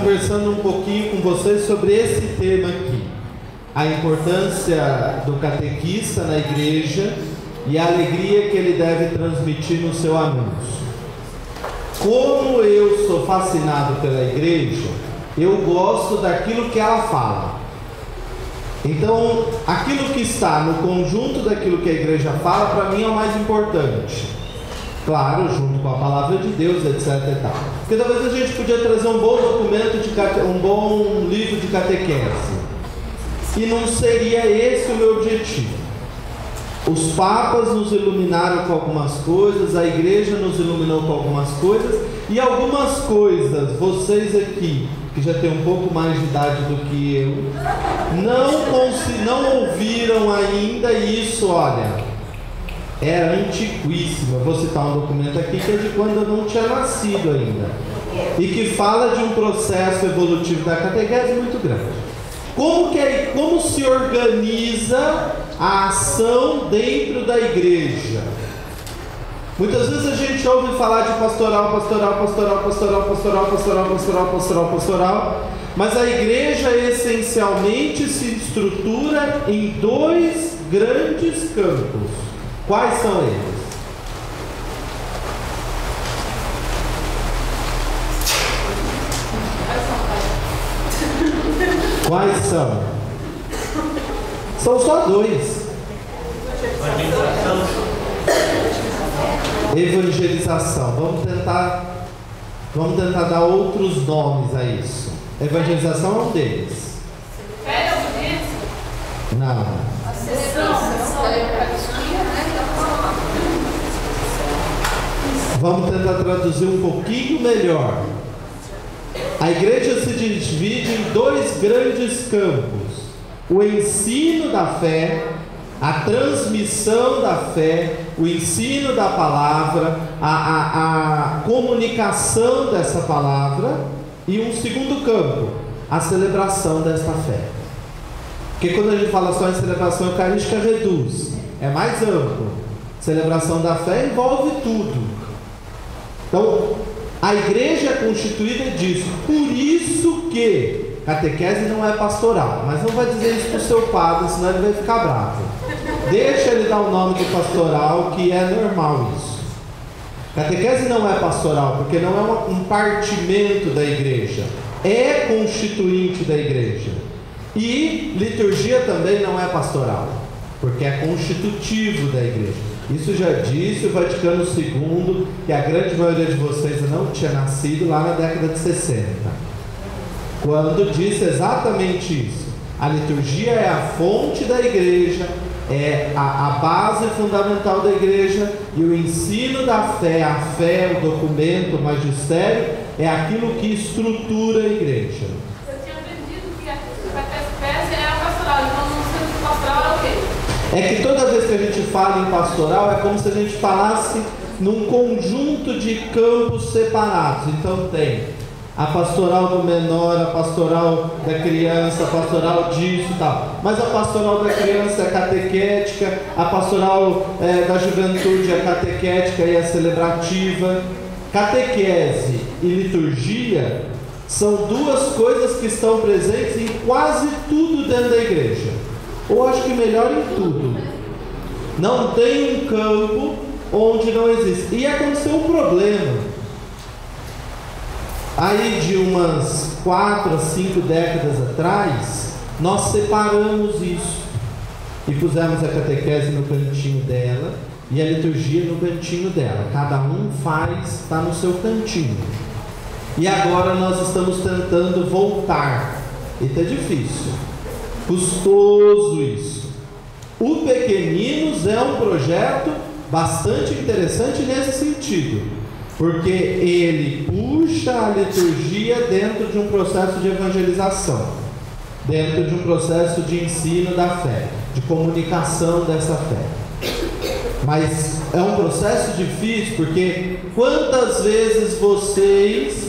conversando um pouquinho com vocês sobre esse tema aqui, a importância do catequista na igreja e a alegria que ele deve transmitir no seu anúncio. Como eu sou fascinado pela igreja, eu gosto daquilo que ela fala. Então, aquilo que está no conjunto daquilo que a igreja fala, para mim é o mais importante. Claro, junto com a palavra de Deus, etc. e tal. Porque talvez a gente podia trazer um bom documento, um bom livro de catequese. E não seria esse o meu objetivo. Os papas nos iluminaram com algumas coisas, a igreja nos iluminou com algumas coisas, e algumas coisas, vocês aqui, que já tem um pouco mais de idade do que eu, não ouviram ainda isso. Olha, era antiquíssimo. Eu vou citar um documento aqui que é de quando eu não tinha nascido ainda, e que fala de um processo evolutivo da catequese muito grande. Como se organiza a ação dentro da igreja? Muitas vezes a gente ouve falar de pastoral, mas a igreja essencialmente se estrutura em dois grandes campos. Quais são eles? Quais são? São só dois. Evangelização. Vamos tentar dar outros nomes a isso. Evangelização é um deles. Não. Vamos tentar traduzir um pouquinho melhor. A igreja se divide em dois grandes campos: o ensino da fé, a transmissão da fé, o ensino da palavra, a comunicação dessa palavra, e um segundo campo, a celebração desta fé. Porque quando a gente fala só em celebração eucarística, reduz, é mais amplo. Celebração da fé envolve tudo. Então, a igreja é constituída disso. Por isso que catequese não é pastoral. Mas não vai dizer isso para o seu padre, senão ele vai ficar bravo. Deixa ele dar o nome de pastoral, que é normal isso. Catequese não é pastoral, porque não é um partimento da igreja, é constituinte da igreja. E liturgia também não é pastoral, porque é constitutivo da igreja. Isso já disse o Vaticano II, que a grande maioria de vocês não tinha nascido lá na década de 60, quando disse exatamente isso. A liturgia é a fonte da igreja, é a base fundamental da igreja, e o ensino da fé, a fé, o documento, o magistério, é aquilo que estrutura a igreja. Eu tinha aprendido que a catequese é a pastoral, então não sendo pastoral é o quê? É que toda vez que a gente fala em pastoral, é como se a gente falasse num conjunto de campos separados. Então tem a pastoral do menor, a pastoral da criança, a pastoral disso e tal. Mas a pastoral da criança é catequética, a pastoral da juventude é catequética e é celebrativa. Catequese e liturgia são duas coisas que estão presentes em quase tudo dentro da igreja. Ou acho que melhor em tudo. Não tem um campo onde não existe. E aconteceu um problema. Aí de umas 4 a 5 décadas atrás, nós separamos isso. E pusemos a catequese no cantinho dela e a liturgia no cantinho dela. Cada um está no seu cantinho. E agora nós estamos tentando voltar. E está difícil. Custoso isso. O Pequeninos é um projeto bastante interessante nesse sentido, porque ele puxa a liturgia dentro de um processo de evangelização, dentro de um processo de ensino da fé, de comunicação dessa fé. Mas é um processo difícil, porque quantas vezes vocês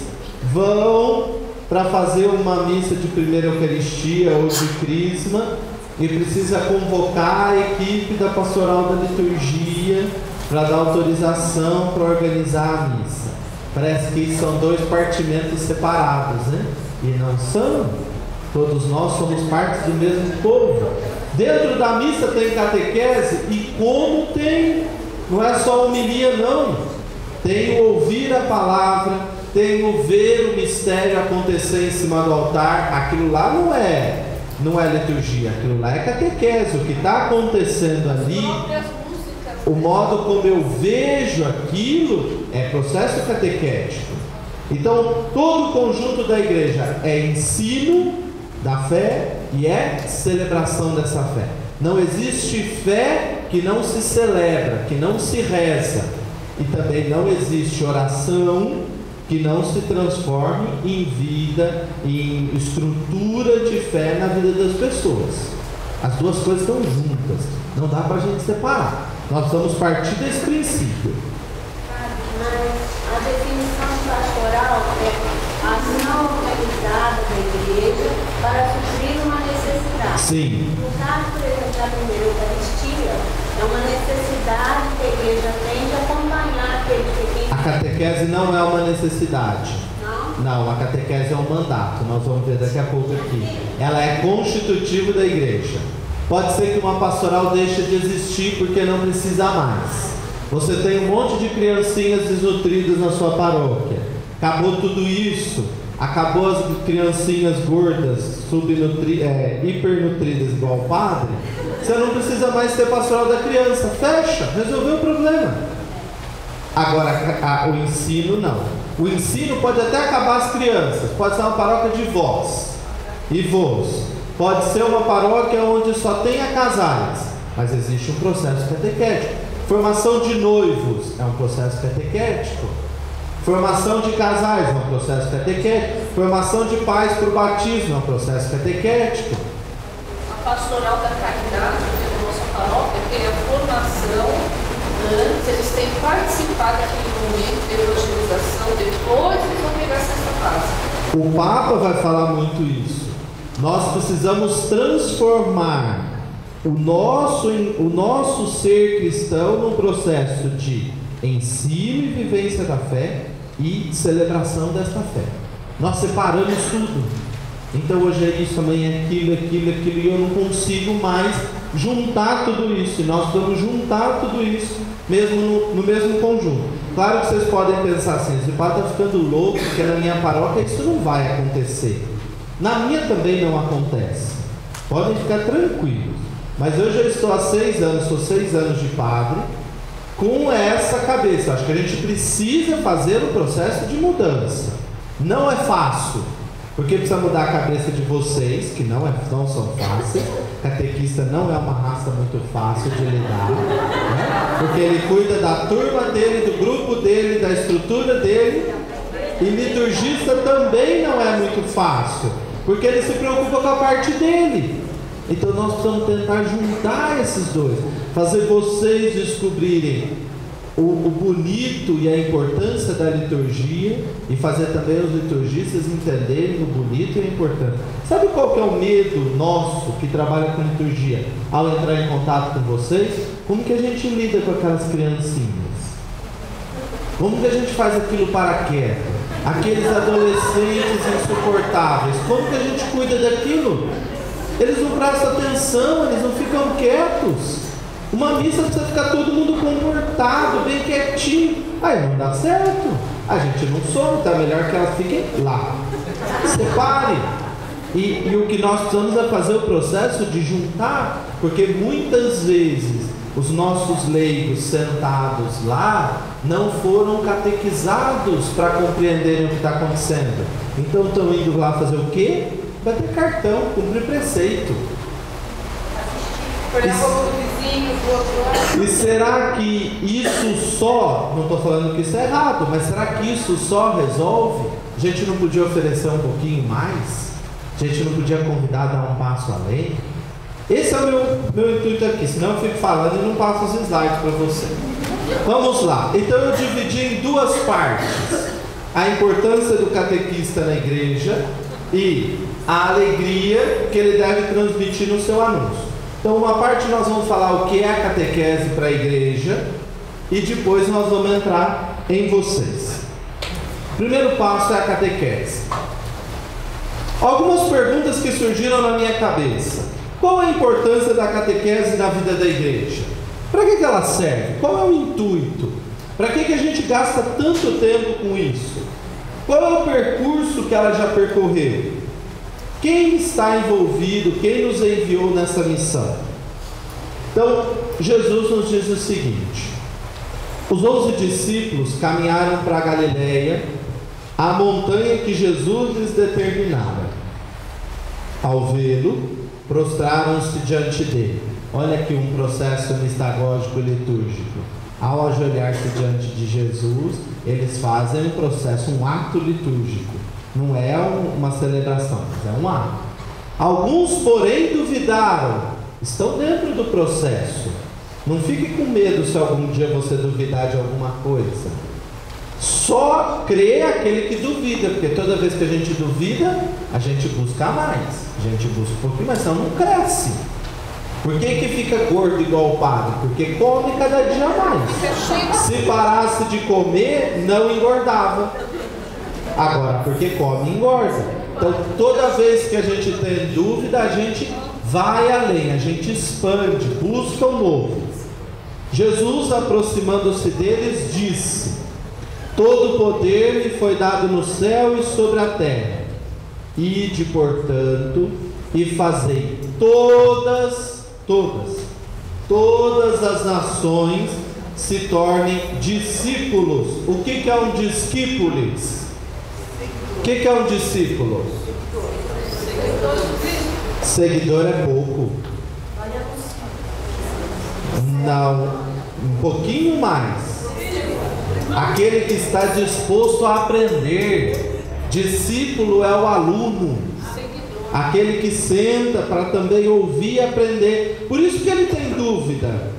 vão para fazer uma missa de primeira Eucaristia ou de Crisma e precisa convocar a equipe da pastoral da liturgia para dar autorização para organizar a missa? Parece que são dois partimentos separados, né? e não são. Todos nós somos parte do mesmo povo. Dentro da missa tem catequese, e como tem, não é só homilia não, tem o ouvir a palavra, tem o ver o mistério acontecer em cima do altar. Aquilo lá não é liturgia, aquilo lá é catequese. O que está acontecendo ali, o modo como eu vejo aquilo, é processo catequético. Então todo o conjunto da igreja é ensino da fé e é celebração dessa fé. Não existe fé que não se celebra, que não se reza, e também não existe oração que não se transforme em vida, em estrutura de fé na vida das pessoas. As duas coisas estão juntas, não dá para a gente separar. Nós vamos partir desse princípio. Mas a definição pastoral é a ação organizada da igreja para suprir uma necessidade. Sim. No caso, por exemplo, da primeira Eucaristia, é uma necessidade que a igreja tem de acompanhar aquele que... A catequese não é uma necessidade. Não, a catequese é um mandato. Nós vamos ver daqui a pouco aqui. Ela é constitutiva da igreja. Pode ser que uma pastoral deixe de existir porque não precisa mais. Você tem um monte de criancinhas desnutridas na sua paróquia. Acabou tudo isso. Acabou as criancinhas gordas, hipernutridas igual o padre. Você não precisa mais ter pastoral da criança. Fecha, resolveu o problema. Agora, o ensino não. O ensino pode até acabar as crianças. Pode ser uma paróquia de vós e vós. Pode ser uma paróquia onde só tenha casais. Mas existe um processo catequético. Formação de noivos é um processo catequético. Formação de casais é um processo catequético. Formação de pais para o batismo é um processo catequético. A pastoral da caridade da nossa paróquia tem a formação antes, eles têm que participar daquele momento de evangelização, depois eles vão pegar a sexta fase. O Papa vai falar muito isso. Nós precisamos transformar o nosso ser cristão num processo de ensino e vivência da fé e celebração desta fé. Nós separamos tudo. Então hoje é isso, amanhã é aquilo, e eu não consigo mais juntar tudo isso. E nós vamos juntar tudo isso mesmo no mesmo conjunto. Claro que vocês podem pensar assim: esse padre está ficando louco, porque na minha paróquia isso não vai acontecer. Na minha também não acontece. Podem ficar tranquilos. Mas eu já estou há 6 anos, sou 6 anos de padre, com essa cabeça. Acho que a gente precisa fazer um processo de mudança. Não é fácil, porque precisa mudar a cabeça de vocês, que não são fáceis. Catequista não é uma raça muito fácil de lidar, né? Porque ele cuida da turma dele, do grupo dele, da estrutura dele. E liturgista também não é muito fácil, porque ele se preocupa com a parte dele. Então nós precisamos tentar juntar esses dois, fazer vocês descobrirem o bonito e a importância da liturgia, e fazer também os liturgistas entenderem o bonito e a importância. Sabe qual que é o medo nosso que trabalha com liturgia ao entrar em contato com vocês? Como que a gente lida com aquelas criancinhas? Como que a gente faz aquilo para quieto? Aqueles adolescentes insuportáveis, como que a gente cuida daquilo? Eles não prestam atenção, eles não ficam quietos. Uma missa precisa ficar todo mundo comportado, bem quietinho. Aí não dá certo. A gente não some, então é melhor que elas fiquem lá. Separe. E o que nós precisamos é fazer o processo de juntar, porque muitas vezes os nossos leigos sentados lá não foram catequizados para compreenderem o que está acontecendo. Então estão indo lá fazer o quê? Bater cartão, cumprir preceito. E será que isso só, não estou falando que isso é errado, mas será que isso só resolve? A gente não podia oferecer um pouquinho mais? A gente não podia convidar a dar um passo além? Esse é o meu intuito aqui, senão eu fico falando e não passo os slides para você. Vamos lá. Então eu dividi em 2 partes: a importância do catequista na igreja e a alegria que ele deve transmitir no seu anúncio. Então uma parte nós vamos falar o que é a catequese para a igreja, e depois nós vamos entrar em vocês. O primeiro passo é a catequese. Algumas perguntas que surgiram na minha cabeça. Qual a importância da catequese na vida da igreja? Para que ela serve? Qual é o intuito? Para que a gente gasta tanto tempo com isso? Qual é o percurso que ela já percorreu? Quem está envolvido? Quem nos enviou nessa missão? Então, Jesus nos diz o seguinte: os 11 discípulos caminharam para a Galileia, a montanha que Jesus lhes determinara. Ao vê-lo, prostraram-se diante dele. Olha aqui um processo mistagógico litúrgico. Ao ajoelhar-se diante de Jesus, eles fazem um processo, um ato litúrgico. Não é uma celebração, mas é um ato. Alguns, porém, duvidaram. Estão dentro do processo. Não fique com medo se algum dia você duvidar de alguma coisa. Só crê aquele que duvida, porque toda vez que a gente duvida, a gente busca mais. A gente busca um pouquinho mais, senão não cresce. Por que fica gordo igual o padre? Porque come cada dia mais. Se parasse de comer, não engordava. Agora, porque come, engorda. Então, toda vez que a gente tem dúvida, a gente vai além, a gente expande, busca o novo. Jesus, aproximando-se deles, disse: todo o poder me foi dado no céu e sobre a terra. Ide, portanto, e fazei todas as nações se tornem discípulos. O que é um discípulos? O que é um discípulo? Seguidor é pouco. Não, um pouquinho mais. Aquele que está disposto a aprender. Discípulo é o aluno, aquele que senta para também ouvir e aprender. Por isso que ele tem dúvida.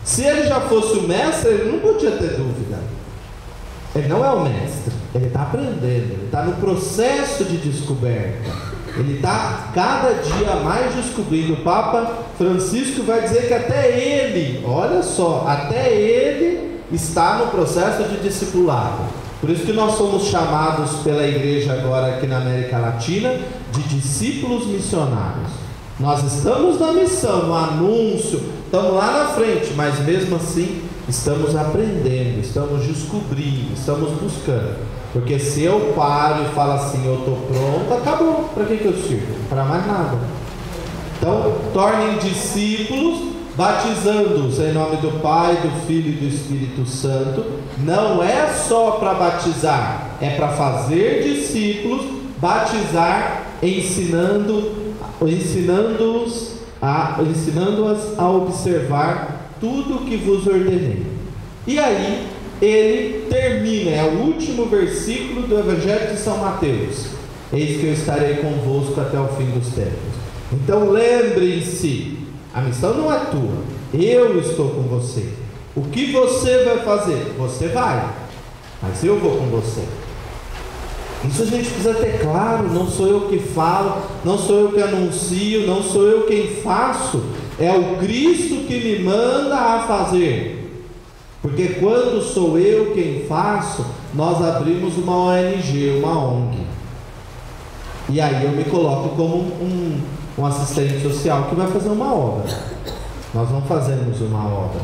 Se ele já fosse o mestre, ele não podia ter dúvida. Ele não é o mestre, ele está aprendendo, ele está no processo de descoberta, ele está cada dia mais descobrindo. O Papa Francisco vai dizer que até ele, olha só, até ele está no processo de discipulado. Por isso que nós somos chamados pela igreja agora aqui na América Latina de discípulos missionários. Nós estamos na missão, no anúncio, estamos lá na frente, mas mesmo assim estamos aprendendo, estamos descobrindo, estamos buscando. Porque se eu paro e falo assim, eu estou pronto, acabou. Para que eu sirvo? Para mais nada. Então, tornem discípulos, batizando-os em nome do Pai, do Filho e do Espírito Santo. Não é só para batizar, é para fazer discípulos, batizar, ensinando-as a observar tudo o que vos ordenei. E aí ele termina, é o último versículo do Evangelho de São Mateus: eis que eu estarei convosco até o fim dos tempos. Então lembrem-se, a missão não é tua, eu estou com você. O que você vai fazer? Você vai, mas eu vou com você. Isso a gente precisa ter claro. Não sou eu que falo, não sou eu que anuncio, não sou eu quem faço. É o Cristo que me manda a fazer. Porque quando sou eu quem faço, nós abrimos uma ONG, uma ONG. E aí eu me coloco como um assistente social que vai fazer uma obra. Nós não fazemos uma obra,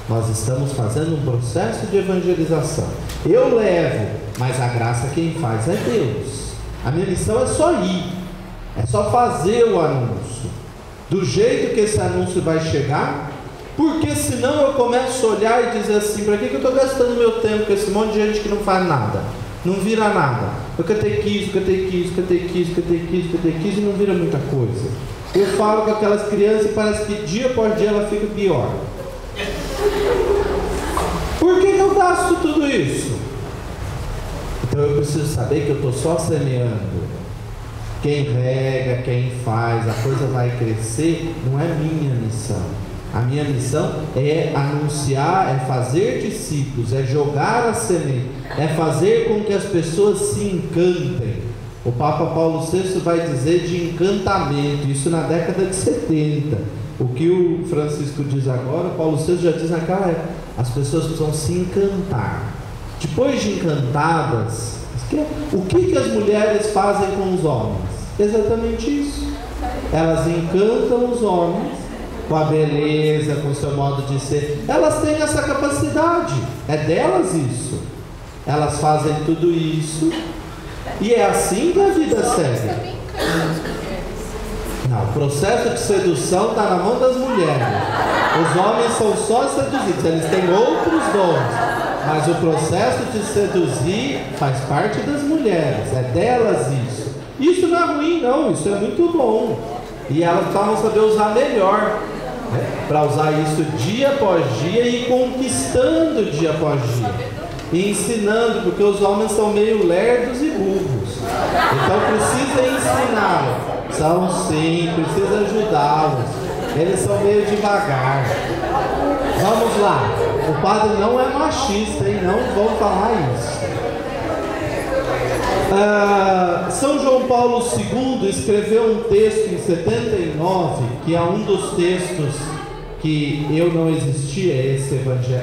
nós estamos fazendo um processo de evangelização. Eu levo, mas a graça quem faz é Deus. A minha missão é só ir, é só fazer o anúncio do jeito que esse anúncio vai chegar. Porque senão eu começo a olhar e dizer assim: para que eu estou gastando meu tempo com esse monte de gente que não faz nada, não vira nada? Eu catequizo e não vira muita coisa. Eu falo com aquelas crianças e parece que dia após dia ela fica pior. Por que eu gasto tudo isso? Então eu preciso saber que eu estou só semeando. Quem rega, quem faz, a coisa vai crescer. Não é minha missão. A minha missão é anunciar, é fazer discípulos, é jogar a semente, é fazer com que as pessoas se encantem. O Papa Paulo VI vai dizer de encantamento, isso na década de 70. O que o Francisco diz agora, Paulo VI já diz naquela época. As pessoas precisam se encantar. Depois de encantadas, o que as mulheres fazem com os homens? Exatamente isso. Elas encantam os homens com a beleza, com o seu modo de ser. Elas têm essa capacidade, é delas isso. Elas fazem tudo isso e é assim que a vida segue. Não, o processo de sedução está na mão das mulheres. Os homens são só seduzidos, eles têm outros dons. Mas o processo de seduzir faz parte das mulheres, é delas isso. Isso não é ruim não, isso é muito bom. E elas precisam saber usar melhor, né? Para usar isso dia após dia e conquistando dia após dia. E ensinando, porque os homens são meio lerdos e burros. Então precisa ensiná-los. São sim, precisa ajudá-los. Eles são meio devagar. Vamos lá. O padre não é machista, hein? Não vamos falar isso. São João Paulo II escreveu um texto em 79, que é um dos textos que eu não existia,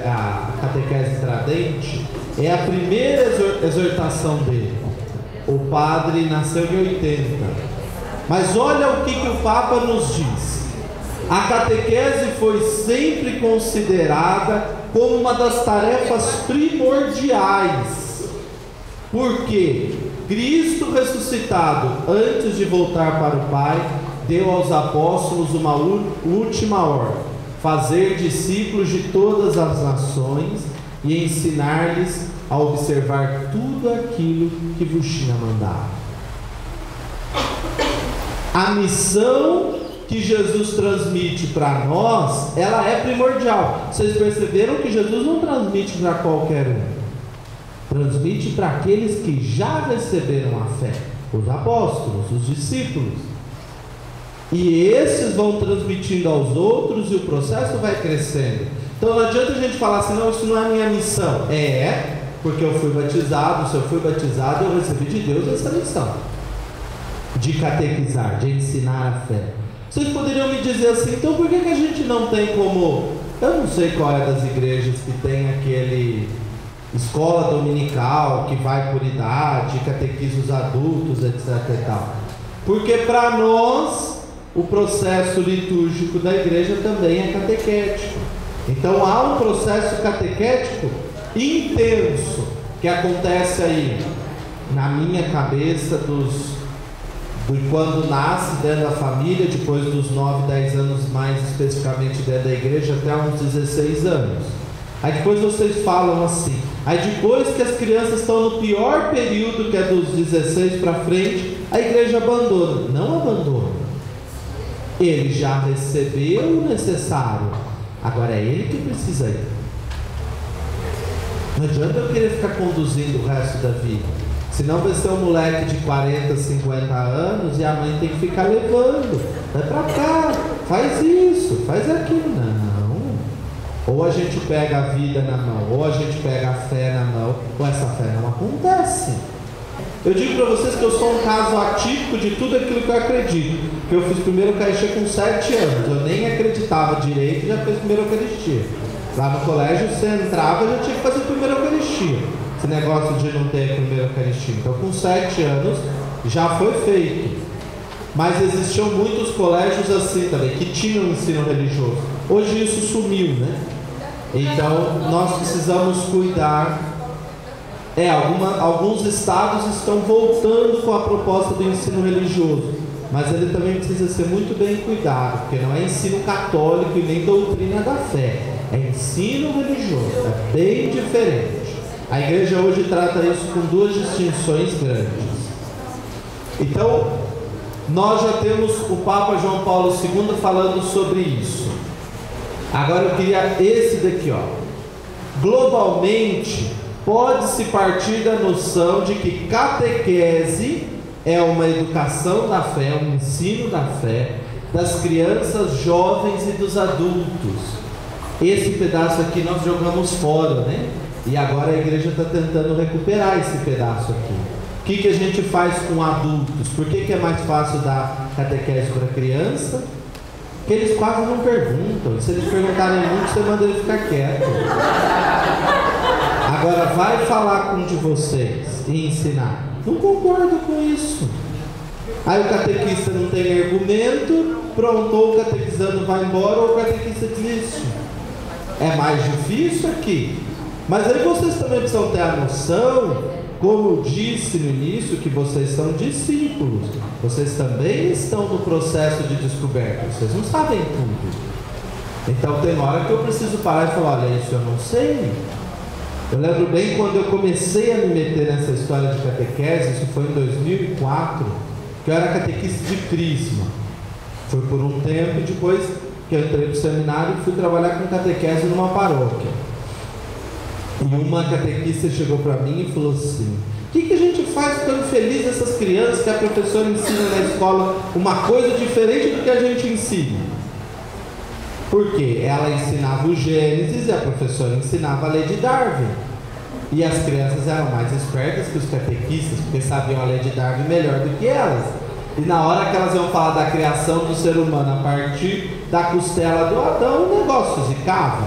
a catequese tradente, é a primeira exortação dele. O padre nasceu em 80. Mas olha o que o Papa nos diz. A catequese foi sempre considerada como uma das tarefas primordiais, porque Cristo ressuscitado, antes de voltar para o Pai, deu aos apóstolos uma última ordem: fazer discípulos de todas as nações e ensinar-lhes a observar tudo aquilo que vos tinha mandado. A missão que Jesus transmite para nós, ela é primordial. Vocês perceberam que Jesus não transmite para qualquer um, transmite para aqueles que já receberam a fé, os apóstolos, os discípulos. E esses vão transmitindo aos outros e o processo vai crescendo. Então não adianta a gente falar assim: não, isso não é a minha missão. Porque eu fui batizado. Se eu fui batizado, eu recebi de Deus essa missão de catequizar, de ensinar a fé. Vocês poderiam me dizer assim: então por que a gente não tem como... Eu não sei qual é das igrejas que tem aquele escola dominical que vai por idade, catequiza os adultos, etc e tal. Porque para nós o processo litúrgico da igreja também é catequético. Então há um processo catequético intenso que acontece aí na minha cabeça de quando nasce dentro da família, depois dos 9, 10 anos mais especificamente dentro da igreja, até uns 16 anos. Aí depois vocês falam assim, aí depois que as crianças estão no pior período, que é dos 16 para frente, a igreja abandona. Não abandona. Ele já recebeu o necessário, agora é ele que precisa ir. Não adianta eu querer ficar conduzindo o resto da vida. Senão vai ser um moleque de 40, 50 anos e a mãe tem que ficar levando. Vai pra cá, faz isso, faz aquilo. Não. Ou a gente pega a vida na mão, ou a gente pega a fé na mão, ou essa fé não acontece. Eu digo para vocês que eu sou um caso atípico de tudo aquilo que eu acredito. Que eu fiz primeiro Eucaristia com 7 anos. Eu nem acreditava direito e já fiz primeiro Eucaristia. Lá no colégio você entrava e já tinha que fazer primeiro Eucaristia. Esse negócio de não ter primeira Eucaristia. Então com 7 anos já foi feito. Mas existiam muitos colégios assim também, que tinham ensino religioso. Hoje isso sumiu, né? Então nós precisamos cuidar. Alguns estados estão voltando com a proposta do ensino religioso, mas ele também precisa ser muito bem cuidado, porque não é ensino católico e nem doutrina da fé, é ensino religioso, é bem diferente. A igreja hoje trata isso com 2 distinções grandes. Então, nós já temos o Papa João Paulo II falando sobre isso. Agora eu queria esse daqui, ó. Globalmente, pode-se partir da noção de que catequese é uma educação da fé, um ensino da fé das crianças, jovens e dos adultos. Esse pedaço aqui nós jogamos fora, né? E agora a igreja está tentando recuperar esse pedaço aqui. O que a gente faz com adultos? Por que é mais fácil dar catequese para criança? Porque eles quase não perguntam. Se eles perguntarem muito, você manda ele ficar quieto. Agora vai falar com um de vocês e ensinar. Não concordo com isso. Aí o catequista não tem argumento, pronto, ou o catequizando vai embora ou o catequista desiste. É mais difícil aqui. Mas aí vocês também precisam ter a noção, como eu disse no início, que vocês são discípulos. Vocês também estão no processo de descoberta. Vocês não sabem tudo. Então tem hora que eu preciso parar e falar, olha, isso eu não sei. Eu lembro bem quando eu comecei a me meter nessa história de catequese, isso foi em 2004, que eu era catequista de Crisma. Foi por um tempo, depois que eu entrei para o seminário e fui trabalhar com catequese numa paróquia. E uma catequista chegou para mim e falou assim, o que a gente faz ficando feliz dessas crianças que a professora ensina na escola uma coisa diferente do que a gente ensina? Porque ela ensinava o Gênesis e a professora ensinava a lei de Darwin. E as crianças eram mais espertas que os catequistas, porque sabiam a lei de Darwin melhor do que elas. E na hora que elas iam falar da criação do ser humano a partir da costela do Adão, o negócio zicava.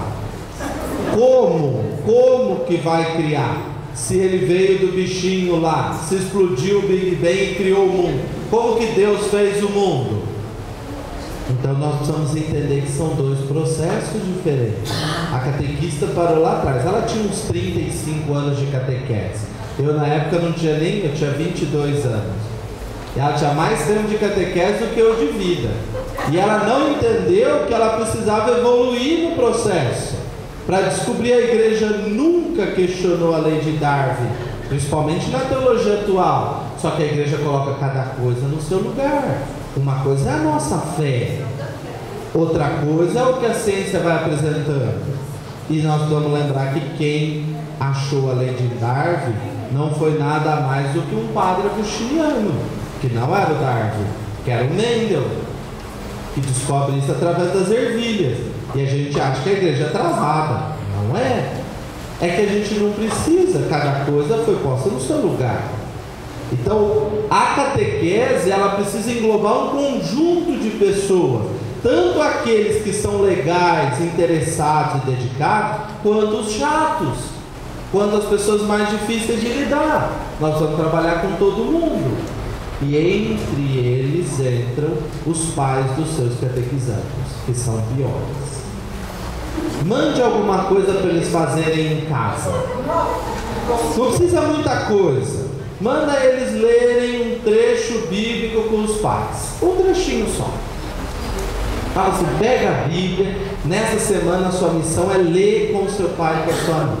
Como que vai criar? Se ele veio do bichinho lá, se explodiu o Big Bang e criou o mundo, como que Deus fez o mundo? Então nós precisamos entender que são dois processos diferentes. A catequista parou lá atrás, ela tinha uns 35 anos de catequese. Eu na época não tinha nem, eu tinha 22 anos. Ela tinha mais tempo de catequese do que eu de vida. E ela não entendeu que ela precisava evoluir no processo. Para descobrir, a igreja nunca questionou a lei de Darwin, principalmente na teologia atual. Só que a igreja coloca cada coisa no seu lugar. Uma coisa é a nossa fé, outra coisa é o que a ciência vai apresentando. E nós vamos lembrar que quem achou a lei de Darwin não foi nada mais do que um padre agostiniano, que não era o Darwin, que era o Mendel, que descobre isso através das ervilhas. E a gente acha que a igreja é atrasada. Não é. É que a gente não precisa, cada coisa foi posta no seu lugar. Então, a catequese, ela precisa englobar um conjunto de pessoas, tanto aqueles que são legais, interessados e dedicados, quanto os chatos, quanto as pessoas mais difíceis de lidar. Nós vamos trabalhar com todo mundo. E entre eles entram os pais dos seus catequizandos, que são piores. Mande alguma coisa para eles fazerem em casa. Não precisa muita coisa. Manda eles lerem um trecho bíblico com os pais. Um trechinho só. Fala assim, pega a Bíblia. Nessa semana a sua missão é ler com o seu pai e com a sua mãe.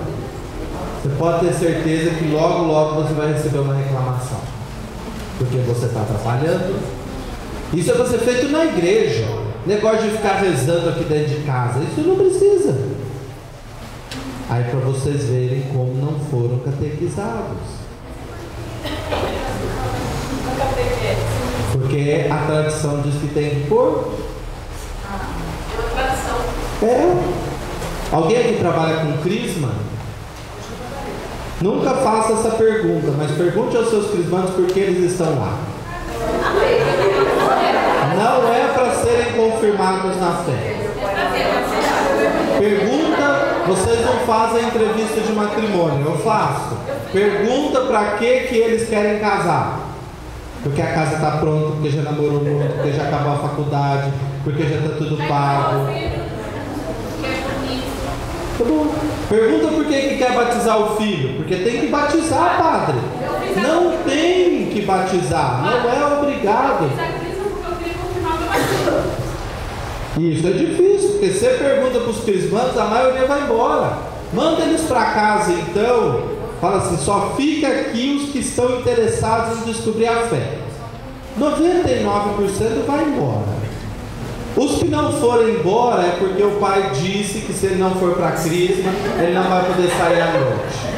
Você pode ter certeza que logo, logo você vai receber uma reclamação. Porque você está atrapalhando. Isso é para ser feito na igreja. Negócio de ficar rezando aqui dentro de casa. Isso não precisa. Aí para vocês verem como não foram catequizados. Porque a tradição diz que tem que pôr. É. Alguém aqui trabalha com crisma? Nunca faça essa pergunta, mas pergunte aos seus crismandos por que eles estão lá. Não é para serem confirmados na fé. Pergunta, vocês não fazem entrevista de matrimônio, eu faço. Pergunta para que eles querem casar. Porque a casa está pronta, porque já namorou muito, porque já acabou a faculdade, porque já está tudo pago. Tá bom. Pergunta por que quer batizar o filho. Porque tem que batizar, padre. Não tem que batizar, não é obrigado. Isso é difícil, porque você pergunta para os crismandos, a maioria vai embora. Manda eles para casa então. Fala assim, só fica aqui os que estão interessados em descobrir a fé. 99% vai embora. Os que não forem embora é porque o pai disse que se ele não for para a crisma, ele não vai poder sair à noite.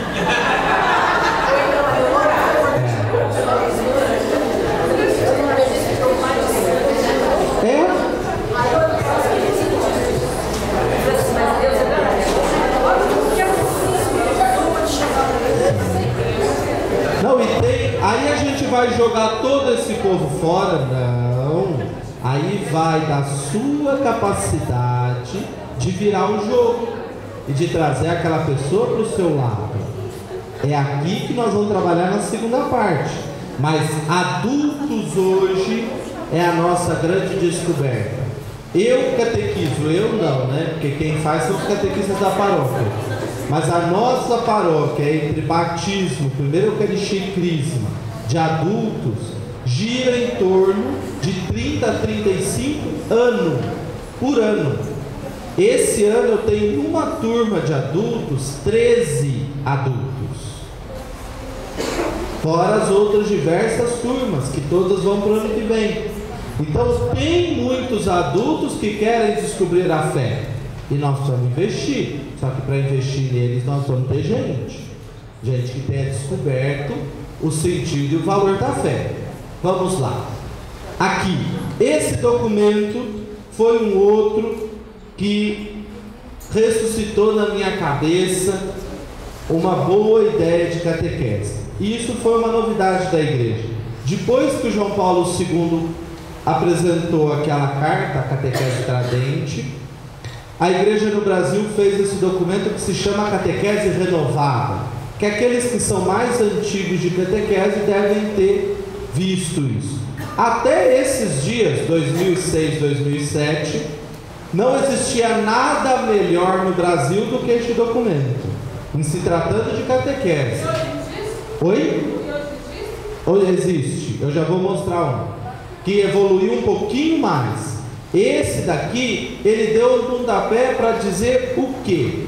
Não, e tem, aí a gente vai jogar todo esse povo fora? Não. Aí vai da sua capacidade de virar o jogo e de trazer aquela pessoa para o seu lado. É aqui que nós vamos trabalhar na segunda parte. Mas adultos hoje é a nossa grande descoberta. Eu catequizo, eu não, né? Porque quem faz são os catequistas da paróquia. Mas a nossa paróquia, entre batismo, primeiro Eucaristia e Crisma, de adultos, gira em torno de 30 a 35 anos por ano. Esse ano eu tenho numa turma de adultos 13 adultos. Fora as outras diversas turmas, que todas vão para o ano que vem. Então tem muitos adultos que querem descobrir a fé. E nós precisamos investir. Só que para investir neles nós vamos ter gente que tenha descoberto o sentido e o valor da fé. Vamos lá. Aqui, esse documento foi um outro que ressuscitou na minha cabeça uma boa ideia de catequese. E isso foi uma novidade da igreja. Depois que o João Paulo II apresentou aquela carta, a Catequese Tradente, a igreja no Brasil fez esse documento que se chama Catequese Renovada, que aqueles que são mais antigos de catequese devem ter visto isso. Até esses dias, 2006, 2007, não existia nada melhor no Brasil do que este documento, em se tratando de catequese. Oi? Hoje existe. Eu já vou mostrar um que evoluiu um pouquinho mais. Esse daqui, ele deu um pontapé para dizer o quê?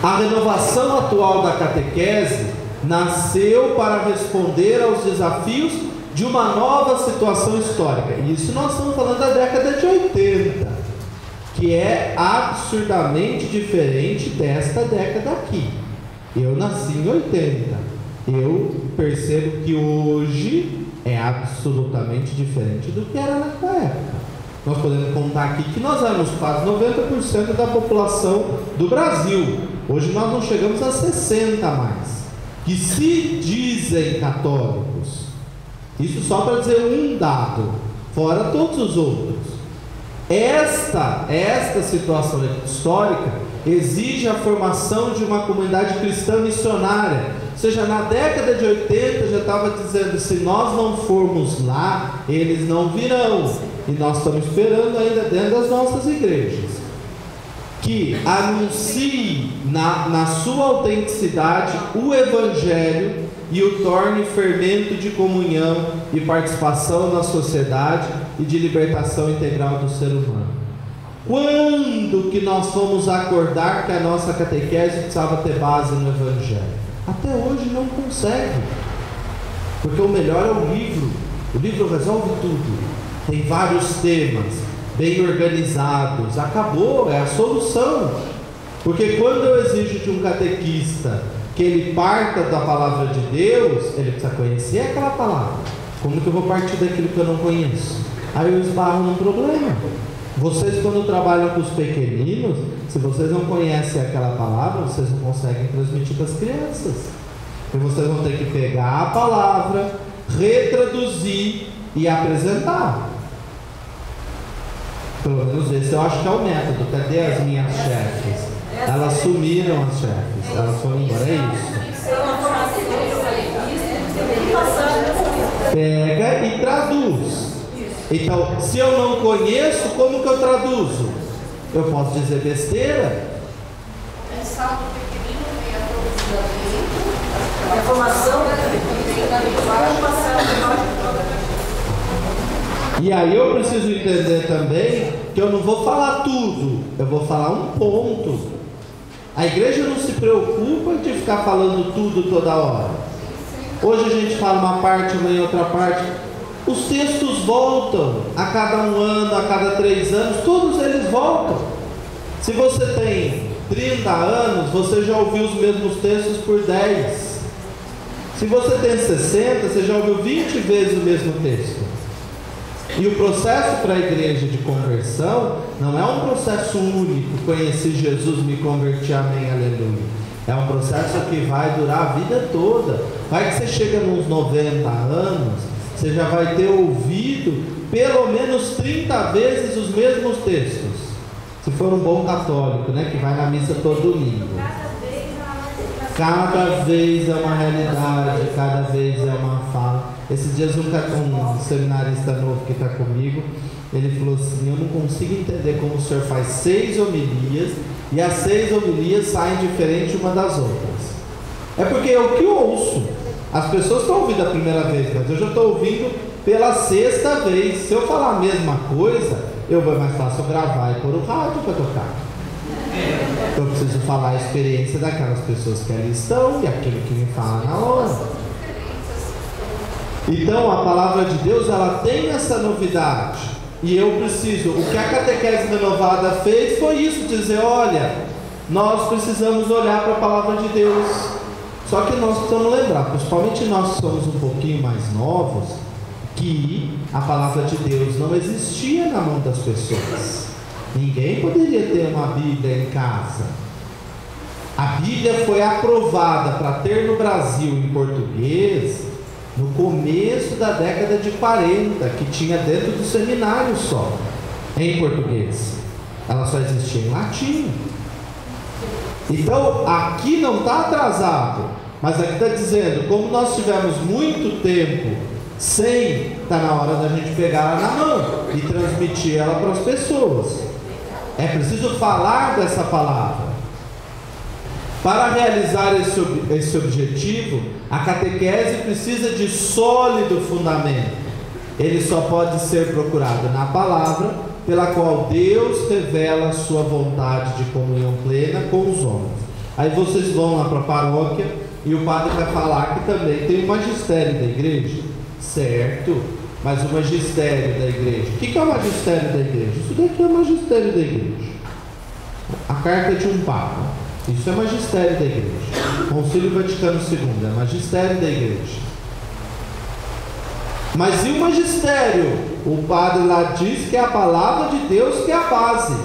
A renovação atual da catequese nasceu para responder aos desafios de uma nova situação histórica. E isso nós estamos falando da década de 80, que é absurdamente diferente desta década aqui. Eu nasci em 80. Eu percebo que hoje é absolutamente diferente do que era naquela época. Nós podemos contar aqui que nós éramos quase 90% da população do Brasil. Hoje nós não chegamos a 60% mais, que se dizem católicos. Isso só para dizer um dado, fora todos os outros. Esta situação histórica exige a formação de uma comunidade cristã missionária. Ou seja, na década de 80 já estava dizendo: se nós não formos lá, eles não virão. E nós estamos esperando ainda dentro das nossas igrejas que anuncie na sua autenticidade o Evangelho e o torne fermento de comunhão e participação na sociedade e de libertação integral do ser humano. Quando que nós fomos acordar que a nossa catequese precisava ter base no Evangelho? Até hoje não consegue, porque o melhor é o livro resolve tudo, tem vários temas, bem organizados, acabou, é a solução. Porque quando eu exijo de um catequista que ele parta da palavra de Deus, ele precisa conhecer aquela palavra. Como que eu vou partir daquilo que eu não conheço? Aí eu esbarro num problema. Vocês, quando trabalham com os pequeninos, se vocês não conhecem aquela palavra, vocês não conseguem transmitir para as crianças. E vocês vão ter que pegar a palavra, retraduzir e apresentar. Pelo menos esse eu acho que é o método. Cadê as minhas chefes? Elas sumiram, as chefes. Elas foram embora, é isso. Pega e traduz. Então, se eu não conheço, como que eu traduzo? Eu posso dizer besteira? É salmo pequenino, tem a produção, a formação, e aí eu preciso entender também que eu não vou falar tudo, eu vou falar um ponto. A igreja não se preocupa de ficar falando tudo toda hora. Hoje a gente fala uma parte, amanhã outra parte. Os textos voltam a cada 1 ano, a cada 3 anos, todos eles voltam. Se você tem 30 anos, você já ouviu os mesmos textos por 10. Se você tem 60, você já ouviu 20 vezes o mesmo texto. E o processo para a igreja de conversão não é um processo único, conheci Jesus, me converti, amém, aleluia. É um processo que vai durar a vida toda. Vai que você chega nos 90 anos, você já vai ter ouvido pelo menos 30 vezes os mesmos textos. Se for um bom católico, né, que vai na missa todo domingo. Cada vez ela vai Cada vez é uma realidade, cada vez é uma fala. Esses dias um seminarista novo que está comigo, ele falou assim: eu não consigo entender como o senhor faz 6 homilias e as 6 homilias saem diferentes uma das outras. É porque eu que ouço. As pessoas estão ouvindo a primeira vez, mas eu já estou ouvindo pela 6ª vez. Se eu falar a mesma coisa, eu vou mais fácil gravar e pôr o rádio para tocar. Eu preciso falar a experiência daquelas pessoas que ali estão e aquilo que me fala na hora. Então a palavra de Deus, ela tem essa novidade. E eu preciso, o que a catequese renovada fez foi isso, dizer: olha, nós precisamos olhar para a palavra de Deus. Só que nós precisamos lembrar, principalmente nós que somos um pouquinho mais novos, que a palavra de Deus não existia na mão das pessoas. Ninguém poderia ter uma Bíblia em casa. A Bíblia foi aprovada para ter no Brasil em português no começo da década de 40, que tinha dentro do seminário só, em português. Ela só existia em latim. Então, aqui não está atrasado, mas aqui está dizendo, como nós tivemos muito tempo sem, está na hora da gente pegar ela na mão e transmitir ela para as pessoas. É preciso falar dessa palavra. Para realizar esse objetivo, a catequese precisa de sólido fundamento. Ele só pode ser procurado na palavra, pela qual Deus revela a sua vontade de comunhão plena com os homens. Aí vocês vão lá para a paróquia e o padre vai falar que também tem o magistério da igreja, certo? Mas o magistério da igreja, o que é o magistério da igreja? Isso daqui é o magistério da igreja. A carta de um papa, isso é magistério da igreja. Concílio Vaticano II é magistério da igreja. Mas e o magistério? O padre lá diz que é a palavra de Deus que é a base.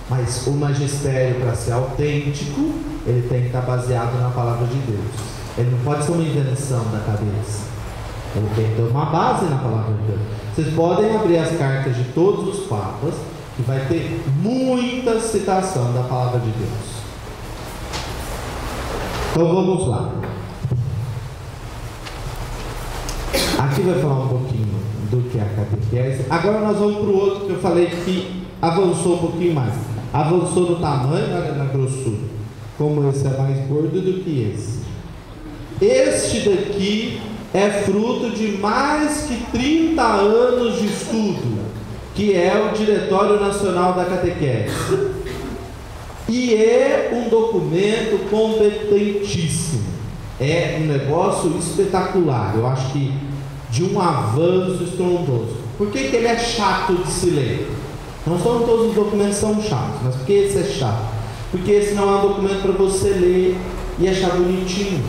Mas o magistério, para ser autêntico, ele tem que estar baseado na palavra de Deus. Ele não pode ser uma invenção da cabeça. Ele tem que ter uma base na palavra de Deus. Vocês podem abrir as cartas de todos os papas, que vai ter muita citação da palavra de Deus. Então vamos lá. Aqui vai falar um pouquinho do que é a catequese. Agora nós vamos para o outro que eu falei que avançou um pouquinho mais. Avançou no tamanho, olha na grossura. Como esse é mais gordo do que esse. Este daqui é fruto de mais que 30 anos de estudo, que é o Diretório Nacional da Catequese. E é um documento competentíssimo. É um negócio espetacular. Eu acho que de um avanço estrondoso. Por que ele é chato de se ler? Não são todos os documentos que são chatos, mas por que esse é chato? Porque esse não é um documento para você ler e achar bonitinho.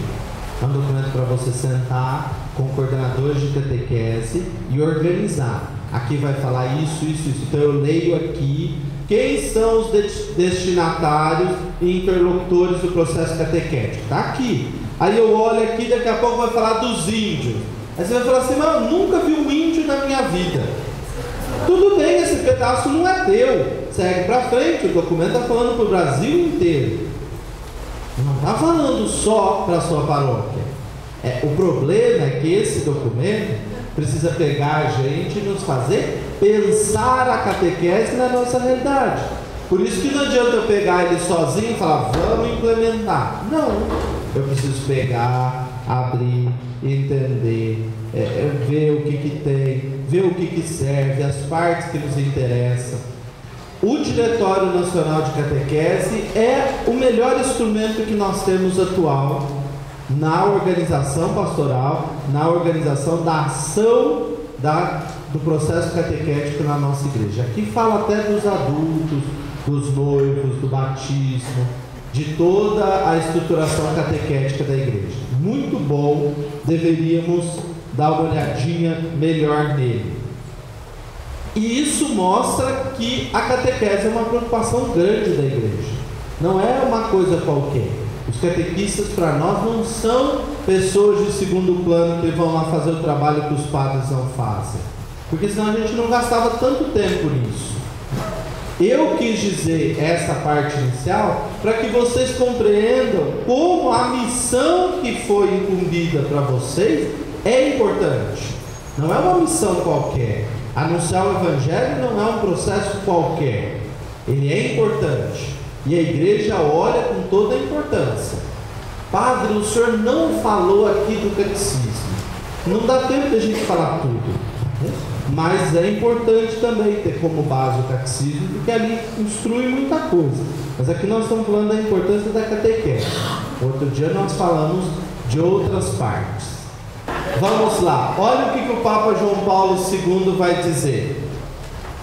É um documento para você sentar com coordenadores de catequese e organizar. Aqui vai falar isso, isso, isso. Então eu leio aqui quem são os destinatários e interlocutores do processo catequético. Está aqui. Aí eu olho aqui, daqui a pouco vai falar dos índios. Aí você vai falar assim: mas eu nunca vi um índio na minha vida. Tudo bem, esse pedaço não é teu. Segue para frente, o documento está falando para o Brasil inteiro. Não está falando só para a sua paróquia. O problema é que esse documento precisa pegar a gente e nos fazer pensar a catequese na nossa realidade. Por isso que não adianta eu pegar ele sozinho e falar: vamos implementar. Não, eu preciso pegar, abrir, entender, ver o que tem, ver o que serve, as partes que nos interessam. O Diretório Nacional de Catequese é o melhor instrumento que nós temos atual na organização pastoral, na organização da ação do processo catequético na nossa igreja. Aqui fala até dos adultos, dos noivos, do batismo, de toda a estruturação catequética da igreja. Muito bom, deveríamos dar uma olhadinha melhor nele. E isso mostra que a catequese é uma preocupação grande da igreja. Não é uma coisa qualquer. Os catequistas para nós não são pessoas de segundo plano que vão lá fazer o trabalho que os padres não fazem. Porque senão a gente não gastava tanto tempo nisso. Eu quis dizer essa parte inicial para que vocês compreendam como a missão que foi incumbida para vocês é importante. Não é uma missão qualquer. Anunciar o Evangelho não é um processo qualquer. Ele é importante. E a igreja olha com toda a importância. Padre, o senhor não falou aqui do catecismo. Não dá tempo de a gente falar tudo, né? Mas é importante também ter como base o catecismo, porque ali instrui muita coisa. Mas aqui nós estamos falando da importância da catequese. Outro dia nós falamos de outras partes. Vamos lá, olha o que o Papa João Paulo II vai dizer.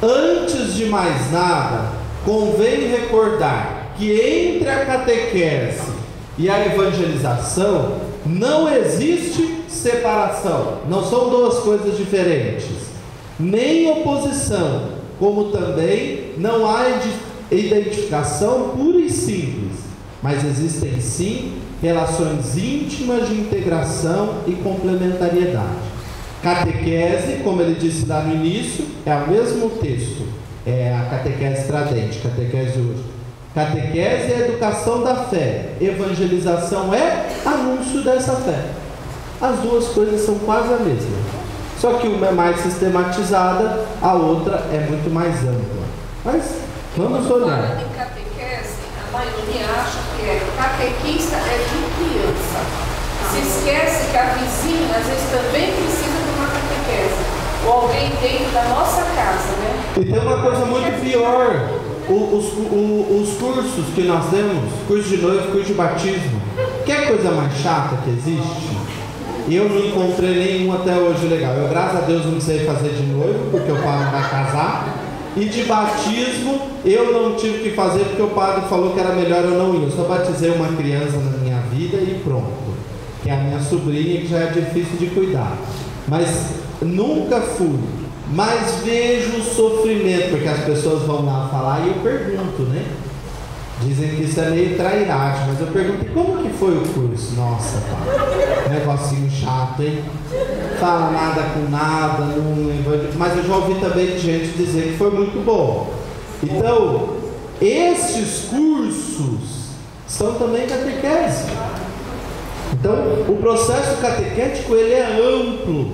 Antes de mais nada, convém recordar que entre a catequese e a evangelização não existe separação, não são duas coisas diferentes. Nem oposição, como também não há identificação pura e simples, mas existem sim relações íntimas de integração e complementariedade. Catequese, como ele disse lá no início, é o mesmo texto, é a catequese tradente, catequese hoje. Catequese é educação da fé, evangelização é anúncio dessa fé. As duas coisas são quase a mesma. Só que uma é mais sistematizada, a outra é muito mais ampla. Mas vamos olhar. Falando em catequese, a maioria acha que catequista é de criança. Se esquece que a vizinha às vezes também precisa de uma catequese. Ou alguém dentro da nossa casa, né? E tem uma coisa muito pior. Os cursos que nós temos, curso de noivo, curso de batismo, que é a coisa mais chata que existe? Eu não encontrei nenhum até hoje legal. Eu, graças a Deus, não sei fazer de noivo, porque o padre vai casar. E de batismo, eu não tive que fazer, porque o padre falou que era melhor eu não ir. Eu só batizei uma criança na minha vida e pronto. Que é a minha sobrinha, que já é difícil de cuidar. Mas nunca fui. Mas vejo o sofrimento, porque as pessoas vão lá falar e eu pergunto, né? Dizem que isso é meio trairagem, mas eu pergunto, como que foi o curso? Nossa, pai, negocinho chato, hein? Fala nada com nada, mas eu já ouvi também de gente dizer que foi muito bom. Então, esses cursos são também catequese. Então, o processo catequético, ele é amplo,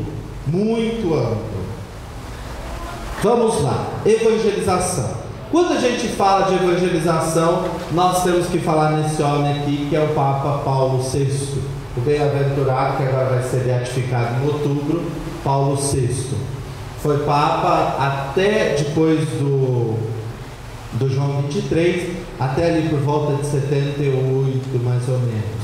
muito amplo. Vamos lá, evangelização. Quando a gente fala de evangelização, nós temos que falar nesse homem aqui, que é o Papa Paulo VI, o bem-aventurado, que agora vai ser beatificado em outubro, Paulo VI. Foi Papa até depois do João 23, até ali por volta de 78, mais ou menos.